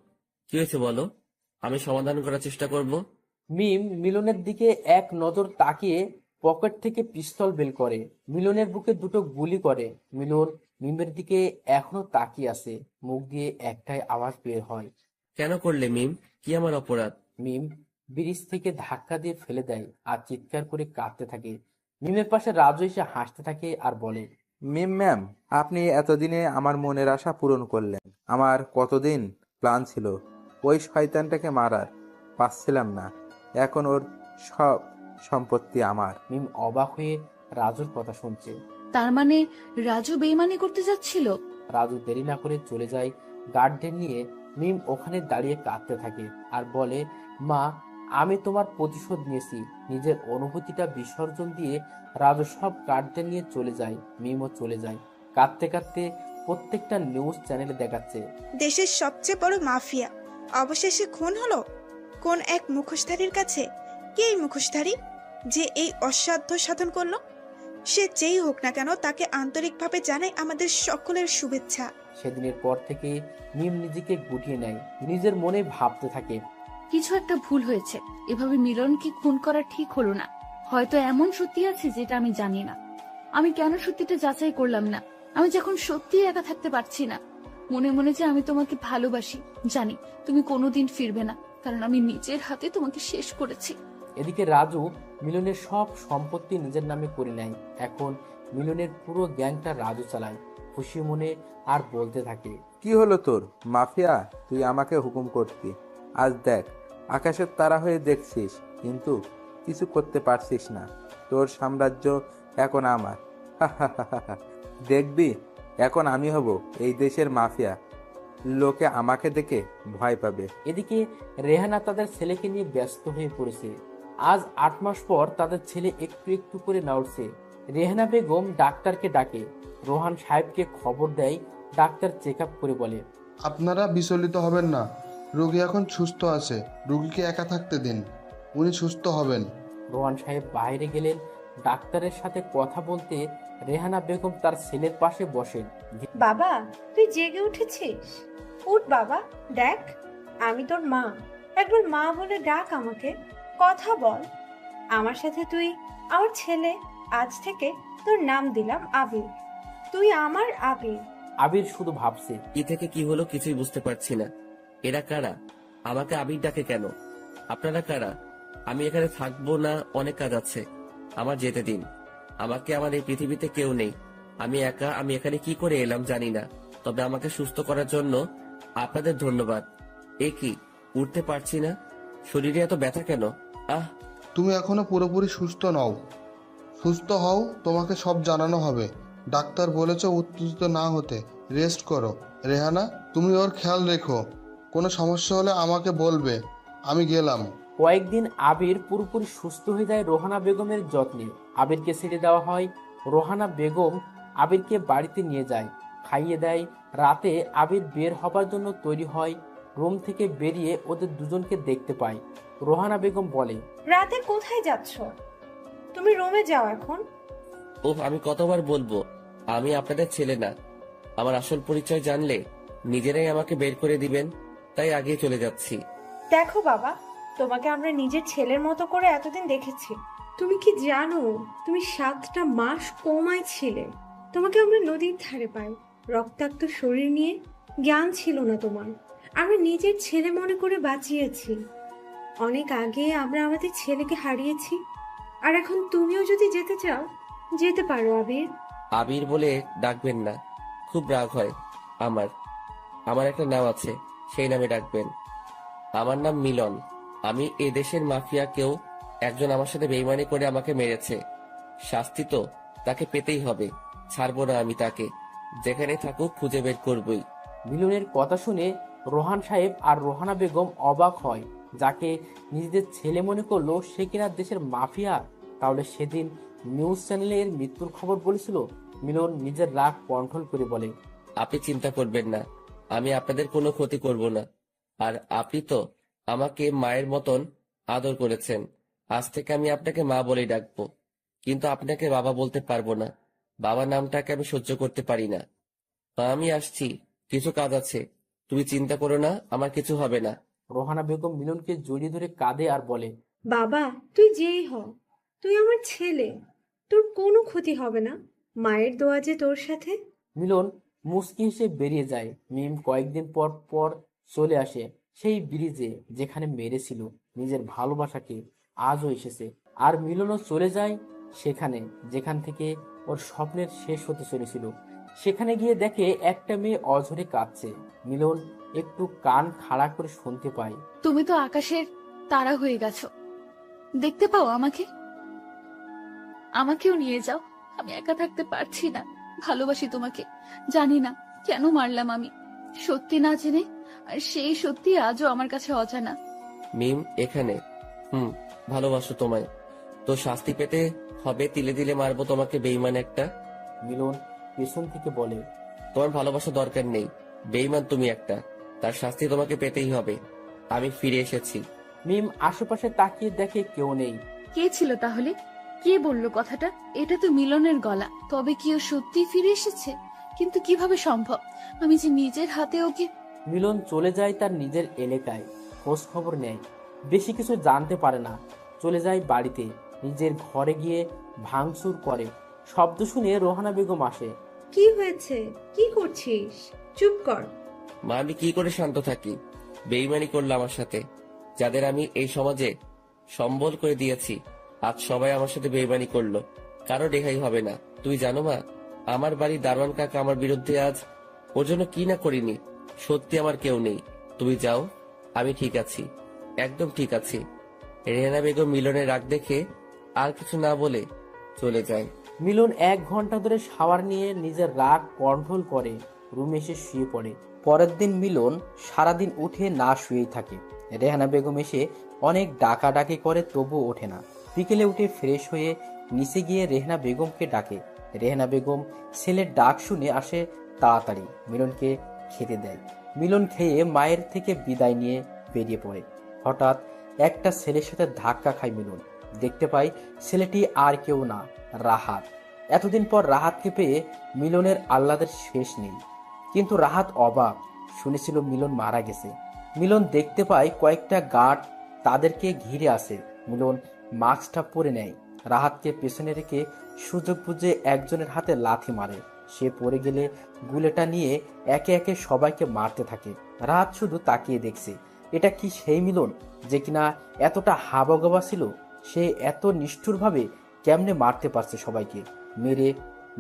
কি হয়েছে বলো, আমি সমাধান করার চেষ্টা করব। মিম মিলনের দিকে এক নজর তাকিয়ে পকেট থেকে পিস্তল বের করে মিলনের বুকে দুটো গুলি করে। মিলন মিমের দিকে এখনো তাকিয়ে আছে। মুখ দিয়ে একটাই আওয়াজ বের হয়, কেন করলে মিম? কি আমার অপরাধ? মিম ব্রিজ থেকে ধাক্কা দিয়ে ফেলে দেয় আর চিৎকার করে কাঁদতে থাকে। মিমের পাশে রাজু এসে হাসতে থাকে আর বলে, মিম ম্যাম, আপনি এতদিনে আমার মনের আশা পূরণ করলেন। আমার কতদিন প্ল্যান ছিল ওই শয়তানটাকে মারার, পাচ্ছিলাম না। এখন ওর সব সম্পত্তি আমার। মিম অবাক হয়ে রাজুর কথা শুনছে। তার মানে রাজু বেইমানি করতে যাচ্ছিল? রাজু দেরি না করে চলে যায় গার্ডদের নিয়ে। মিম ওখানে দাঁড়িয়ে কাঁদতে থাকে আর বলে, মা, আমি তোমার প্রতিশোধ নিয়েছি। নিজের অনুভূতিটা বিসর্জন দিয়ে রাজু সব গার্ডদের নিয়ে চলে যায়। মিমও চলে যায়। কাঁদতে কাঁদতে প্রত্যেকটা নিউজ চ্যানেলে দেখাচ্ছে দেশের সবচেয়ে বড় মাফিয়া অবশেষে খুন হলো কোন এক মুখোশধারীর কাছে। কে এই মুখোশধারী যে এই অসাধ্য সাধন করলো? সে যেই হোক না কেন, তাকে আন্তরিকভাবে জানাই আমাদের সকলের শুভেচ্ছা। সেদিনের পর থেকে মিম নিজেকে গুটিয়ে নেয়, নিজের মনে ভাবতে থাকে, কিছু একটা ভুল হয়েছে। এভাবে মিলনকে খুন করা ঠিক হলো না। হয়তো এমন সত্যি আছে যেটা আমি জানি না। আমি কেন সত্যিটা যাচাই করলাম না? আমি যখন সত্যি একা থাকতে পারছি না। মনে মনে যে আমি তোমাকে ভালোবাসি, জানি তুমি কোনোদিন ফিরবে না, কারণ আমি নিজের হাতে তোমাকে শেষ করেছি। এদিকে রাজু মিলনের সব সম্পত্তি নিজের নামে করে নেয়। এখন মিলনের পুরো গ্যাংটা রাজু চালায়। খুশি মনে আর বলতে থাকে, কি হলো তোর মাফিয়া? তুই আমাকে হুকুম করতি, আজ দেখ আকাশের তারা হয়ে দেখছিস, কিন্তু কিছু করতে পারছিস না। তোর সাম্রাজ্য এখন আমার। দেখবি এখন আমি হব এই দেশের মাফিয়া, লোকে আমাকে দেখে ভয় পাবে। এদিকে রেহানা তাদের ছেলেকে নিয়ে ব্যস্ত হয়ে পড়েছে। আজ 8 মাস পর তাদের ছেলে একটু একটু করে নড়ছে। রেহানা বেগম ডাক্তারকে ডাকে, রোহান সাহেবকে খবর দেয়। ডাক্তার চেক আপ করে বলে, আপনারা বিচলিত হবেন না, রোগী এখন সুস্থ আছে, রোগীকে একা থাকতে দিন, উনি সুস্থ হবেন। রোহান সাহেব বাইরে গেলেন ডাক্তারের সাথে কথা বলতে। রেহানা বেগম তার ছেলের পাশে বসেন। বাবা, তুই জেগে উঠেছিস? উঠ বাবা, দেখ আমি তোর মা। একবার মা বলে ডাক আমাকে, কথা বল আমার সাথে। তুই আমার ছেলে, আজ থেকে তোর নাম দিলাম আবির। তুই আমার আবির। আবির শুধু ভাবছে, কি থেকে কি হলো কিছুই বুঝতে পারছি না। এরা কারা? আমাকে আবির ডাকে কেন? আপনারা কারা? আমি এখানে থাকবো না, অনেক কাজ আছে, আমার যেতে দিন। আমাকে আমার এই পৃথিবীতে কেউ নেই, আমি একা। আমি এখানে কি করে এলাম জানি না, তবে আমাকে সুস্থ করার জন্য আপনাদের ধন্যবাদ। এ কি, উঠতে পারছি না, শরীরে এত ব্যথা কেন? আহ! তুমি এখনো পুরোপুরি সুস্থ নও। সুস্থ হও, তোমাকে সব জানানো হবে। ডাক্তার বলেছে উত্তেজিত না হতে, রেস্ট করো। রেহানা, তুমি ওর খেয়াল রেখো, কোনো সমস্যা হলে আমাকে বলবে। আমি গেলাম। কয়েকদিন আবির পুরোপুরি সুস্থ হয়ে যায় রোহানা বেগমের যত্নে। আবিরকে ছেড়ে দেওয়া হয়। রোহানা বেগম আবিরকে বাড়িতে নিয়ে যায়, খাইয়ে দেয়। রাতে আবির বের হবার জন্য তৈরি হয়। রুম থেকে বেরিয়ে ওদের দুজনকে দেখতে পায়। রোহানা বেগম বলে, রাতে কোথায় যাচ্ছ? তুমি রুমে যাও এখন। ওহ, আমি কতবার বলবো আমি আপনাদের ছেলে না। আমার আসল পরিচয় জানলে নিজেরাই আমাকে বের করে দিবেন, তাই আগে চলে যাচ্ছি। দেখো বাবা, তোমাকে আমরা নিজের ছেলের মতো করে এতদিন দেখেছি। তুমি কি জানো তুমি 7টা মাস কোমায় ছিলে? তোমাকে আমরা নদীর ধারে পাই, রক্তাক্ত শরীর নিয়ে। জ্ঞান ছিল না তোমার। আমরা নিজের ছেলে মনে করে বাঁচিয়েছি। অনেক আগে আমরা আমাদের ছেলেকে হারিয়েছি। আর এখন তুমিও যদি যেতে চাও, যেতে পারো আবির। আবির বলে ডাকবেন না, খুব রাগ হয় আমার। আমার একটা নাম আছে, সেই নামে ডাকবেন। আমার নাম মিলন। আমি এ দেশের মাফিয়া। কেউ একজন আমার সাথে বেইমানি করে আমাকে মেরেছে, শাস্তি তো তাকে পেতেই হবে। ছাড়বো না আমি তাকে, যেখানে থাকুক খুঁজে বের করবই। মিলনের কথা শুনে রোহান সাহেব আর রোহানা বেগম অবাক হয়। যাকে নিজেদের ছেলে মনে করলো সে কিনা দেশের মাফিয়া। তাহলে সেদিন নিউজ চ্যানেলে এর মৃত্যুর খবর বলেছিল। মিলন নিজের রাগ কন্ট্রোল করে বলে, আপনি চিন্তা করবেন না, আমি আপনাদের কোনো ক্ষতি করব না। আর আপনি তো আমাকে মায়ের মতন আদর করেছেন, আজ থেকে আমি আপনাকে মা বলেই ডাকবো, কিন্তু আপনাকে বাবা বলতে পারবো না। বাবা নামটাকে আমি সহ্য করতে পারি না। আমি আসছি, কিছু কাজ আছে। তুমি চিন্তা করো না, আমার কিছু হবে না। রোহানা বেগম মিলনকে জড়িয়ে ধরে কাঁদে আর বলে, বাবা, তুই যেই হ, তুই আমার ছেলে। তোর কোনো ক্ষতি হবে না, মায়ের দোয়া যে তোর সাথে। মিলন মুচকি হেসে বেরিয়ে যায়। মিম কয়েকদিন পর পর চলে আসে সেই ব্রিজে যেখানে মেরেছিল নিজের ভালোবাসাকে। আজও এসেছে। আর মিলনও চলে যায় সেখানে যেখান থেকে ওর স্বপ্নের শেষ হতে চলেছিল। সেখানে গিয়ে দেখে একটা মেয়ে অঝরে কাঁদছে। মিলন একটু কান খাড়া করে শুনতে পায়, তুমি তো আকাশের তারা হয়ে গেছো, দেখতে পাও আমাকে? আমাকেও নিয়ে যাও, আমি একা থাকতে পারছি না। ভালোবাসি তোমাকে, জানি না কেন মারলাম আমি, সত্যি না জেনে। আর সেই সত্যি আজও আমার কাছে অজানা। মিম এখানে। ভালোবাসো তোমায়, তো শাস্তি পেতে হবে। তিলে তিলে মারবো তোমাকে, বেইমান একটা। মিলন পেছন থেকে বলে, তোমার ভালোবাসা দরকার নেই, বেইমান তুমি একটা, তার শাস্তি তোমাকে পেতেই হবে। আমি ফিরে এসেছি। মিম আশেপাশে তাকিয়ে দেখে কেউ নেই। কে ছিল তাহলে? কে বলল কথাটা? এটা তো মিলনের গলা। তবে কি ও সত্যি ফিরে এসেছে? কিন্তু কিভাবে সম্ভব? আমি যে নিজের হাতে ওকে। মিলন চলে যায় তার নিজের এলাকায়, খোঁজ খবর নেয়। বেশি কিছু জানতে পারে না। চলে যায় বাড়িতে, নিজের ঘরে গিয়ে ভাঙচুর করে। শব্দ শুনে রোহানা বেগম আসে। কি হয়েছে? কি করছিস? চুপ কর। মা, আমি কি করে শান্ত থাকি? বেইমানি করলো আমার সাথে, যাদের আমি এই সমাজে সম্বল করে দিয়েছি। আজ সবাই আমার সাথে বেইমানি করলো, কারো রেহাই হবে না। তুই জানো মা, আমার বাড়ির দারোয়ান কাকা আমার বিরুদ্ধে আজ ওর জন্য কি না করিনি। সত্যি আমার কেউ নেই। তুমি যাও, আমি ঠিক আছি, একদম ঠিক আছি। রেহানা বেগম মিলনের রাগ দেখে আর কিছু না বলে চলে যায়। মিলন 1 ঘন্টা ধরে শাওয়ার নিয়ে নিজের রাগ কন্ট্রোল করে রুমে এসে শুয়ে পড়ে। পরের দিন মিলন সারাদিন উঠে না শুয়েই থাকে। রেহানা বেগম এসে অনেক ডাকাডাকি করে, তবুও ওঠে না। বিকেলে উঠে ফ্রেশ হয়ে নিচে গিয়ে রেহানা বেগমকে ডাকে। রেহানা বেগম ছেলের ডাক শুনে আসে তাড়াতাড়ি, মিলনকে খেতে দেয়। মিলন খেয়ে মায়ের থেকে বিদায় নিয়ে বেরিয়ে পড়ে। হঠাৎ একটা ছেলের সাথে ধাক্কা খায় মিলন। দেখতে পাই ছেলেটি আর কেউ না, রাহাত। এতদিন পর রাহাতকে পেয়ে মিলনের আহ্লাদের শেষ নেই। কিন্তু রাহাত অবাক, শুনেছিল মিলন মারা গেছে। মিলন দেখতে পায় কয়েকটা গার্ড তাদেরকে ঘিরে আসে। মিলন মাস্কটা পরে নেয়। রাহাতকে পেছনে রেখে সুযোগ বুঝে একজনের হাতে লাথি মারে। সে পড়ে গেলে গুলেটা নিয়ে একে একে সবাইকে মারতে থাকে। রাহাত শুধু তাকিয়ে দেখছে। এটা কি সেই মিলন যে কিনা এতটা হাবাগোবা ছিল? সে এত নিষ্ঠুরভাবে কেমনে মারতে পারছে সবাইকে? মেরে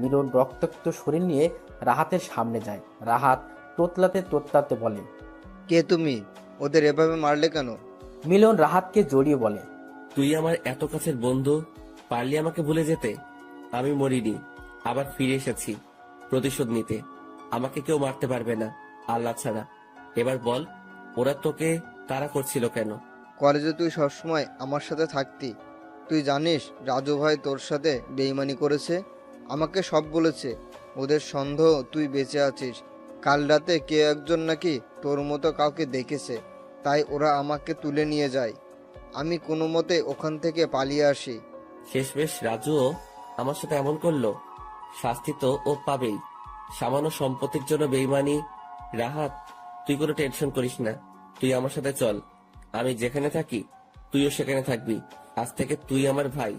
মিলন রক্তাক্ত শরীর নিয়ে রাহাতের সামনে যায়। রাহাত তোতলাতে বলে, কে তুমি? ওদের এভাবে মারলে কেন? মিলন রাহাতকে জড়িয়ে বলে, তুই আমার এত কাছের বন্ধু, পারলি আমাকে ভুলে যেতে? আমি মরিনি, আবার ফিরে এসেছি প্রতিশোধ নিতে। আমাকে কেউ মারতে পারবে না আল্লাহ ছাড়া। এবার বল, ওরা তোকে তাড়া করছিল কেন? কলেজে তুই সবসময় আমার সাথে থাকতি। তুই জানিস রাজু ভাই তোর সাথে বেইমানি করেছে? আমাকে সব বলেছে। ওদের সন্দেহ তুই বেঁচে আছিস। কাল রাতে কে একজন নাকি তোর মতো কাউকে দেখেছে, তাই ওরা আমাকে তুলে নিয়ে যায়। আমি কোনো মতে ওখান থেকে পালিয়ে আসি। শেষমেশ রাজুও আমার সাথে এমন করলো, শাস্তি তো ও পাবেই। সামান্য সম্পত্তির জন্য বেইমানি। রাহাত, তুই কোনো টেনশন করিস না, তুই আমার সাথে চল। আমি যেখানে থাকি তুইও সেখানে থাকবি। আজ থেকে তুই আমার ভাই।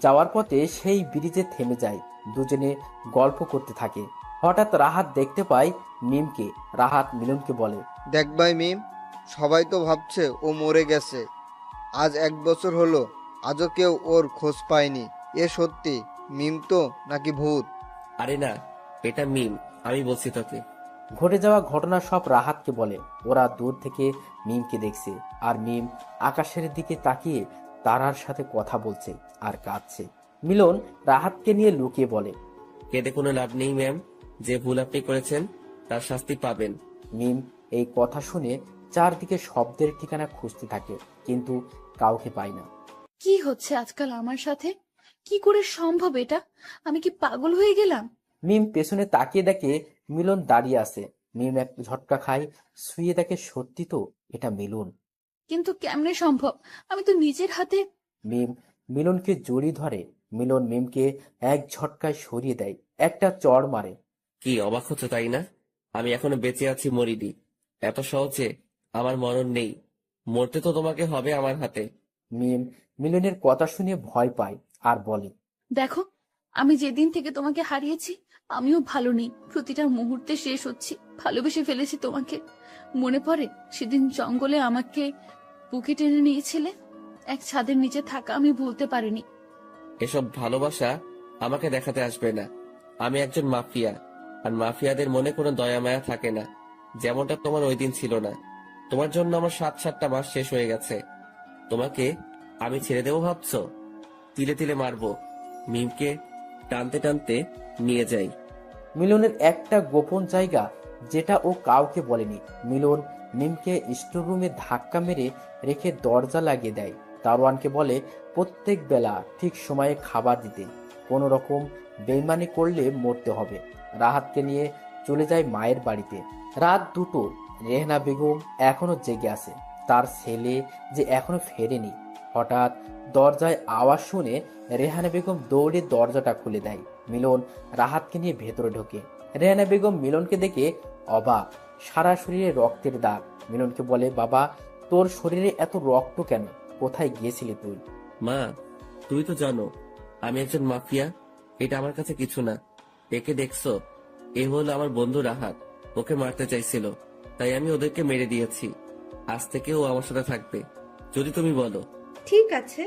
যাওয়ার পথে সেই ব্রিজে থেমে যায়। দুজনে গল্প করতে থাকে। হঠাৎ রাহাত দেখতে পায় মিমকে। রাহাত মিলনকে বলে, দেখ ভাই মিম, সবাই তো ভাবছে ও মরে গেছে। আজ 1 বছর হলো, আজও কেউ ওর খোঁজ পায়নি। এ সত্যি মিম তো নাকি ভূত? আরে না, এটা মিম, আমি বলছি তোকে। ঘটে যাওয়া ঘটনা সব রাহাতকে বলে। ওরা দূর থেকে মিমকে দেখছে, আর মিম আকাশের দিকে তাকিয়ে তারার সাথে কথা বলছে আর কাঁদছে। মিলন রাহাতকে নিয়ে লুকিয়ে বলে, কেঁদে কোনো লাভ নেই ম্যাম, যে ভুল আপনি করেছেন তার শাস্তি পাবেন। মিম এই কথা শুনে চারদিকে শব্দের ঠিকানা খুঁজতে থাকে, কিন্তু কাউকে পায় না। কি হচ্ছে আজকাল আমার সাথে? কি করে সম্ভব এটা? আমি কি পাগল হয়ে গেলাম? মিম পেছনে তাকিয়ে দেখে মিলন দাঁড়িয়ে আছে। মিম এক ঝটকা খায়, শুয়ে দেখে সত্যি তো এটা মিলন। কিন্তু কেমনে সম্ভব? আমি তো নিজের হাতে। মিম মিলনকে জড়িয়ে ধরে। মিলন মিমকে এক ঝটকায় সরিয়ে দেয়, একটা চড় মারে। কি অবাক হচ্ছে তাই না? আমি এখনো বেঁচে আছি, মরিনি। এত সহজে আমার মরণ নেই। মরতে তো তোমাকে হবে আমার হাতে। মিম মিলনের কথা শুনে ভয় পায় আর বলে, দেখো, আমি যেদিন থেকে তোমাকে হারিয়েছি আমিও ভালো নেই। প্রতিটা মুহূর্তে শেষ হচ্ছি। ভালোবেসে ফেলেছি তোমাকে। মনে পড়ে সেদিন জঙ্গলে আমাকে বুকে টেনে নিয়েছিলে? এক ছাদের নিচে থাকা আমি ভুলতে পারিনি। এসব ভালোবাসা আমাকে দেখাতে আসবে না। আমি একজন মাফিয়া, আর মাফিয়াদের মনে কোনো দয়া মায়া থাকে না, যেমনটা তোমার ওই দিন ছিল না। তোমার জন্য আমার 7-7টা মাস শেষ হয়ে গেছে। তোমাকে আমি ছেড়ে দেবো ভাবছো? তিলে তিলে মারবো। মিমকে টানতে টানতে নিয়ে যাই। মিলনের একটা গোপন জায়গা যেটা ও কাউকে বলেনি। মিলন মিমকে স্টোররুমে ধাক্কা মেরে রেখে দরজা লাগিয়ে দেয়। দারোয়ানকে বলে প্রত্যেক বেলা ঠিক সময়ে খাবার দিতে। কোনো রকম বেইমানি করলে মরতে হবে। রাহাতকে নিয়ে চলে যায় মায়ের বাড়িতে। রাত 2টো। রেহানা বেগম এখনো জেগে আছে। তার ছেলে যে এখনো ফেরেনি। হঠাৎ দরজায় আওয়াজ শুনে রেহানা বেগম দৌড়ে দরজাটা খুলে দেয়। মিলন রাহাতকে নিয়ে ভেতরে ঢোকে। রেহানা বেগম মিলনকে দেখে অবাক, সারা শরীরে রক্তের দাগ। মিলনকে বলে, বাবা, তোর শরীরে এত রক্ত কেন? কোথায় গিয়েছিলি তুই? মা, তুই তো জানো আমি একজন মাফিয়া। এটা আমার কাছে কিছু না। একে দেখছো? এ হলো আমার বন্ধু রাহাত। ওকে মারতে চাইছিল, তাই আমি ওদেরকে মেরে দিয়েছি। আজ থেকে ও আমার সাথে থাকবে, যদি তুমি বলো। ঠিক আছে,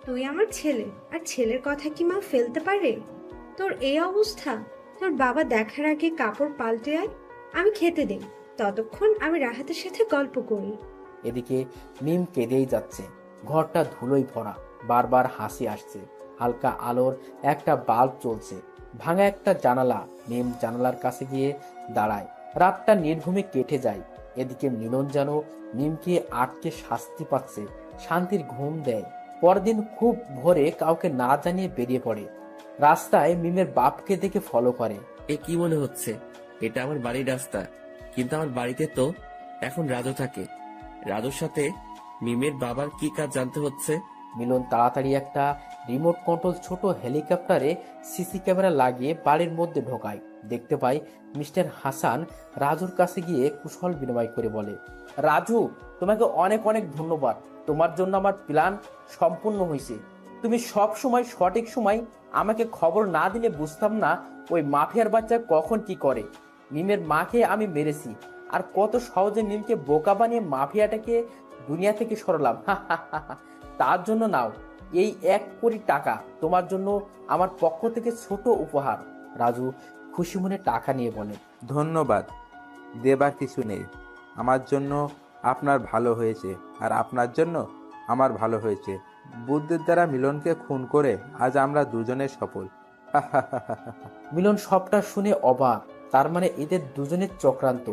তুই আমার ছেলে, আর ছেলের কথা কি মা ফেলতে পারে? তোর এই অবস্থা, তোর বাবা দেখার আগে কাপড় পাল্টে আয়, আমি খেতে দেই, ততক্ষণ আমি রাহাতের সাথে গল্প করি। এদিকে মিম কেঁদেই যাচ্ছে। ঘরটা ধুলোয় ভরা, বারবার হাসি আসছে। হালকা আলোর একটা বাল্ব চলছে। ভাঙা একটা জানালা। মিম জানালার কাছে গিয়ে দাঁড়ায়। রাতটা নির্ঘুমে কেটে যায়। এদিকে মিলন যেন মিমকে আটকে শাস্তি পাচ্ছে, শান্তির ঘুম দেয়। পরদিন খুব ভোরে কাউকে না জানিয়ে বেরিয়ে পড়ে। রাস্তায় মিমের বাপকে দেখে ফলো করে। এ কি মনে হচ্ছে? এটা আমার বাড়ির রাস্তা, কিন্তু আমার বাড়িতে তো এখন রাজু থাকে। রাজুর সাথে মিমের বাবার কি কাজ জানতে হচ্ছে? মিলন তাড়াতাড়ি একটা রিমোট কন্ট্রোল ছোট হেলিকপ্টারে সিসি ক্যামেরা লাগিয়ে বাড়ির মধ্যে ঢোকায়। দেখতে পাই মিস্টার হাসান রাজুর কাছে গিয়ে কুশল বিনিময় করে বলে, রাজু, তোমাকে অনেক অনেক ধন্যবাদ। তোমার জন্য আমার প্ল্যান সম্পূর্ণ হয়েছে। তুমি সব সময় সঠিক সময় আমাকে খবর না দিলে বুঝতাম না ওই মাফিয়ার বাচ্চা কখন কি করে। মিমের মাকে আমি মেরেছি, আর কত সহজে মিমকে বোকা বানিয়ে মাফিয়াটাকে দুনিয়া থেকে সরালাম। তার জন্য নাও এই 1 কোটি টাকা, তোমার জন্য আমার পক্ষ থেকে ছোট উপহার। রাজু খুশি মনে টাকা নিয়ে বলে, ধন্যবাদ, দেবার কিছু নেই। আমার জন্য আপনার ভালো হয়েছে, আর আপনার জন্য আমার ভালো হয়েছে। বুদ্ধির দ্বারা মিলনকে খুন করে আজ আমরা দুজনে সফল। মিলন সবটা শুনে অবাক। তার মানে এদের দুজনের চক্রান্ত।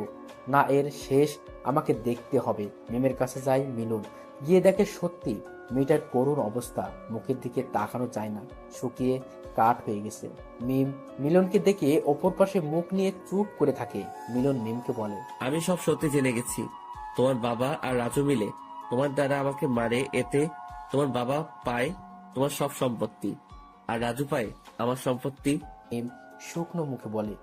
না, এর শেষ আমাকে দেখতে হবে। মিমের কাছে যায় মিলন। গিয়ে দেখে সত্যি মেয়েটার করুণ অবস্থা। মুখের দিকে তাকানো যায় না, শুকিয়ে কাঠ হয়ে গেছে। মিম মিলনকে দেখে অপর পাশে মুখ নিয়ে চুপ করে থাকে। মিলন মিমকে বলে, আমি সব সত্যি জেনে গেছি। তোমার বাবা আর রাজু মিলে তোমার দ্বারা আমাকে মারে। এতে তোমার বাবা পায় তোমার সব সম্পত্তি, আর রাজু পায় আমার সম্পত্তি। মিম শুকনো মুখে বলে,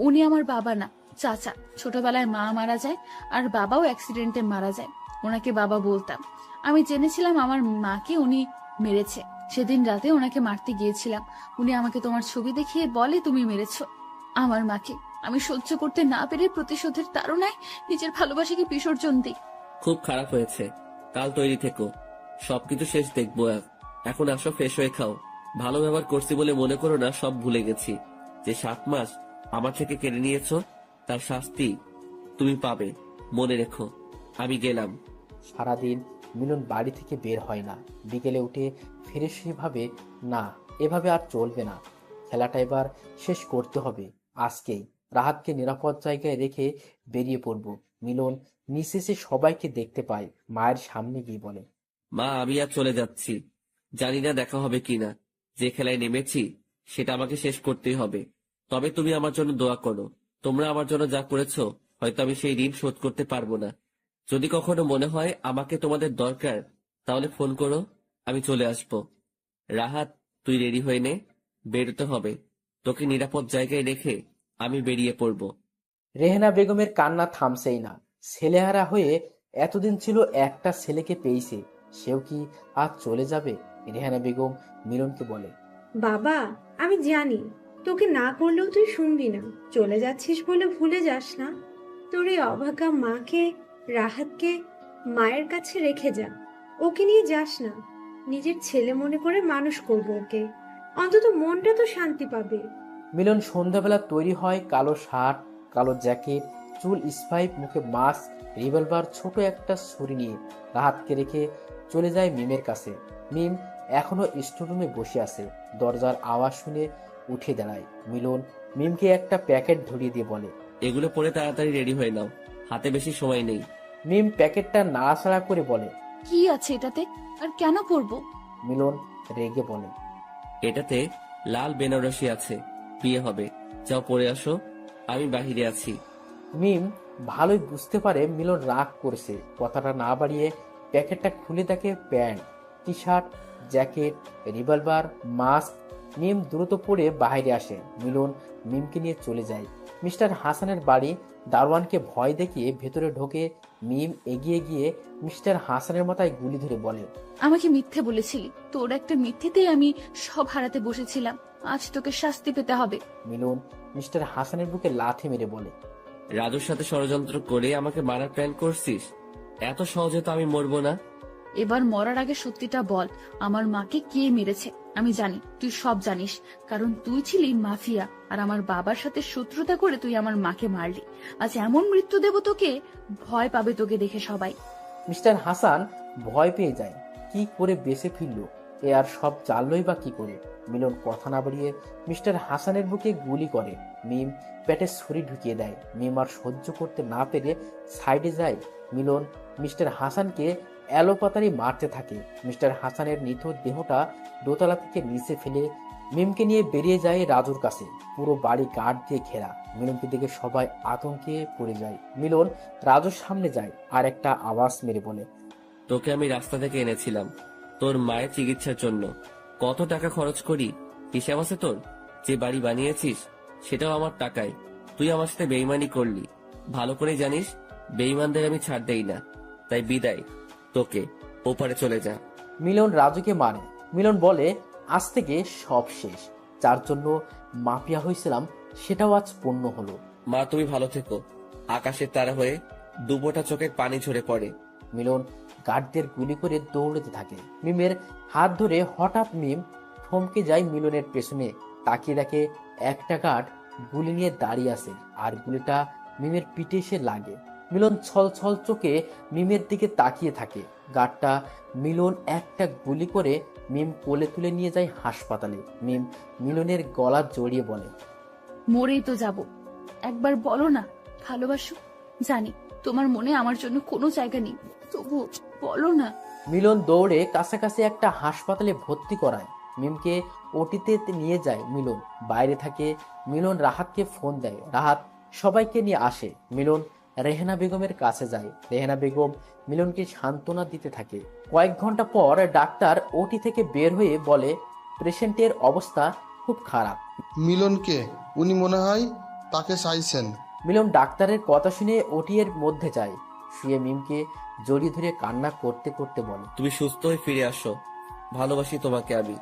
উনি আমার বাবা না, চাচা। ছোটবেলায় মা মারা যায়, আর বাবাও অ্যাক্সিডেন্টে মারা যায়। ওনাকে বাবা বলতাম। আমি জেনেছিলাম আমার মাকে উনি মেরেছে। সেদিন রাতে ওনাকে মারতে গিয়েছিলাম। উনি আমাকে তোমার ছবি দেখিয়ে বলে, তুমি মেরেছো আমার মাকে। আমি সহ্য করতে না পেরে প্রতিশোধের তাড়নায় নিজের ভালোবাসাকে বিসর্জন দিই। খুব খারাপ হয়েছে, কাল তৈরি থেকো, সবকিছু শেষ দেখবো। এখন আসো, ফ্রেশ হয়ে খাও। ভালো ব্যবহার করছি বলে মনে করো না সব ভুলে গেছি। যে 7 মাস আমার থেকে কেড়ে নিয়েছো, তার শাস্তি তুমি পাবে, মনে রেখো। আমি গেলাম। সারাদিন মিলন বাড়ি থেকে বের হয় না। বিকেলে উঠে ফিরে সে ভাবে, না, এভাবে আর চলবে না। খেলাটা এবার শেষ করতে হবে আজকেই। রাহাতকে নিরাপদ জায়গায় রেখে বেরিয়ে পড়ব। মিলন নিচে এসে সবাইকে দেখতে পায়। মায়ের সামনে গিয়ে বলে, মা, আমি আর চলে যাচ্ছি। জানি না দেখা হবে কিনা। যে খেলায় নেমেছি সেটা আমাকে শেষ করতেই হবে। তবে তুমি আমার জন্য দোয়া করো। তোমরা আমার জন্য যা করেছো, হয়তো আমি সেই ঋণ শোধ করতে পারবো না। যদি কখনো মনে হয় আমাকে তোমাদের দরকার, তাহলে ফোন করো, আমি চলে আসবো। রাহাত, তুই রেডি হয়ে নে, বেরোতে হবে। তোকে নিরাপদ জায়গায় রেখে আমি বেরিয়ে পড়বো। রেহেনা বেগমের কান্না থামছেই না। ছেলেহারা হয়ে এতদিন ছিল, একটা ছেলেকে পেয়েছে, সেও কি আজ চলে যাবে? রেহানা বেগম মিলনকে বলে, বাবা, আমি জানি তোকে না করলেও তুই শুনবি না। চলে যাচ্ছিস বলে ভুলে যাস না, তোর এই অভাগা মাকে, রাহাতকে মায়ের কাছে রেখে যা। ওকে নিয়ে যাস না। নিজের ছেলে মনে করে মানুষ করবো ওকে, অন্তত মনটা তো শান্তি পাবে। মিলন সন্ধ্যাবেলা তৈরি হয়। কালো শার্ট, কালো জ্যাকেট, চুল স্পাইপ, মুখে মাস্ক, রিভলভার, ছোট একটা ছুরি নিয়ে রাহাতকে রেখে চলে যায় মিমের কাছে। মিম এখনো স্টোররুমে বসে আছে। দরজার আওয়াজ শুনে উঠে দাঁড়ায়। মিলন মিমকে একটা প্যাকেট ধরিয়ে দিয়ে বলে, এগুলো পরে তাড়াতাড়ি রেডি হয়ে নাও, হাতে বেশি সময় নেই। মিম প্যাকেটটা নাড়াচাড়া করে বলে, কি আছে এটাতে, আর কেন পরবো? মিলন রেগে বলে, এটাতে লাল বেনারসি আছে, বিয়ে হবে। যাও পরে আসো, আমি বাহিরে আছি। মিম ভালোই বুঝতে পারে মিলন রাগ করেছে। কথাটা না বাড়িয়ে প্যাকেটটা খুলে দেখে pant, T shirt, jacket, revolver, mask. Mim দ্রুত পরে বাইরে আসে। মিলন মিমকে নিয়ে চলে যায় মিস্টার হাসানের বাড়ি। দারোয়ানকে ভয় দেখিয়ে ভেতরে ঢোকে। মিম এগিয়ে গিয়ে মিস্টার হাসানের মাথায় গুলি ধরে বলে, আমাকে মিথ্যে বলেছিলি। তোর একটা মিথ্যেতেই আমি সব হারাতে বসেছিলাম। আজ তোকে শাস্তি পেতে হবে। মিলন মিস্টার হাসানের বুকে লাথি মেরে বলে, রাজুর সাথে ষড়যন্ত্র করে আমাকে মারার প্ল্যান করছিস? এত সহজে তো আমি মরবো না। এবার মরার আগে সত্যিটা বল, আমার মাকে কে মেরেছে? আমি জানি তুই সব জানিস, কারণ তুই ছিলি মাফিয়া আর আমার বাবার সাথে শত্রুতা করে তুই আমার মাকে মারলি। আজ এমন মৃত্যু দেব তোকে, ভয় পাবে তোকে দেখে সবাই। মিস্টার হাসান ভয় পেয়ে যায়। কি করে বেঁচে ফিরল, এ আর সব জানলই বা কি করে? মিলন কথা না বাড়িয়ে মিস্টার হাসানের বুকে গুলি করে। মিম পেটে ছুরি ঢুকিয়ে দেয়। মিম আর সহ্য করতে না পেরে সাইডে যায়। মিলন মিস্টার হাসানকে এলোপাতাড়ি মারতে থাকে। মিস্টার হাসানের নিথর দেহটা দোতলা থেকে নিচে ফেলে মিমকে নিয়ে বেরিয়ে যায় রাজুর কাছে। পুরো বাড়ি গার্ড দিয়ে ঘেরা। মিলনকে দেখে সবাই আতঙ্কে পড়ে যায়। মিলন রাজুর সামনে যায় আর একটা আওয়াজ মেরে বলে, তোকে আমি রাস্তা থেকে এনেছিলাম তোর মায়ের চিকিৎসার জন্য। কত টাকা খরচ করি হিসাব আছে তোর? যে বাড়ি বানিয়েছিস সেটাও আমার টাকায়। তুই আমার সাথে বেইমানি করলি, ভালো করে জানিস বেইমানদের আমি ছাড় দেই না। তাই বিদায়, তোকে ওপারে চলে যা। মিলন রাজুকে মারে। মিলন বলে, আজ থেকে সব শেষ। যার জন্য মাফিয়া হয়েছিলাম সেটাও আজ পূর্ণ হলো। মা তুমি ভালো থেকো। আকাশের তারা হয়ে দুপোটা চোখের পানি ঝরে পড়ে। মিলন গার্ডদের গুলি করে দৌড়তে থাকে। মিমের হাত ধরে হঠাৎ মিম থমকে যায়। মিলনের পেছনে তাকিয়ে দেখে একটা গার্ড গুলি নিয়ে দাঁড়িয়ে আছে আর গুলিটা মিমের পিঠে এসে লাগে। মিলন ছল ছল চোখে মিমের দিকে তাকিয়ে থাকে। গার্ডটা মিলন একটা গুলি করে মিম কোলে তুলে নিয়ে যায় হাসপাতালে। মিম মিলনের গলা জড়িয়ে বলে, মরেই তো যাব, একবার বলো না ভালোবাসো। জানি তোমার মনে আমার জন্য কোনো জায়গা নেই, তবু বলো না। মিলন দৌড়ে কাছাকাছি একটা হাসপাতালে ভর্তি করায়। মিমকে ওটিতে নিয়ে যায় মিলন। বাইরে থাকে মিলন রাহাতকে ফোন দেয়। রাহাত সবাইকে নিয়ে আসে। মিলন রেহেনা বেগমের কাছে যায়। রেহেনা বেগম মিলনকে সান্ত্বনা দিতে থাকে। কয়েক ঘন্টা পর ডাক্তার ওটি থেকে বের হয়ে বলে, পেশেন্টের অবস্থা খুব খারাপ। মিলনকে উনি মনে হয় তাকে চাইছেন। মিলন ডাক্তারের কথা শুনে ওটি এর মধ্যে যায়। শুয়ে মিমকে জড়িয়ে ধরে কান্না করতে করতে বলে, তুমি সুস্থ হয়ে ফিরে আসো, ভালোবাসি তোমাকে আমি।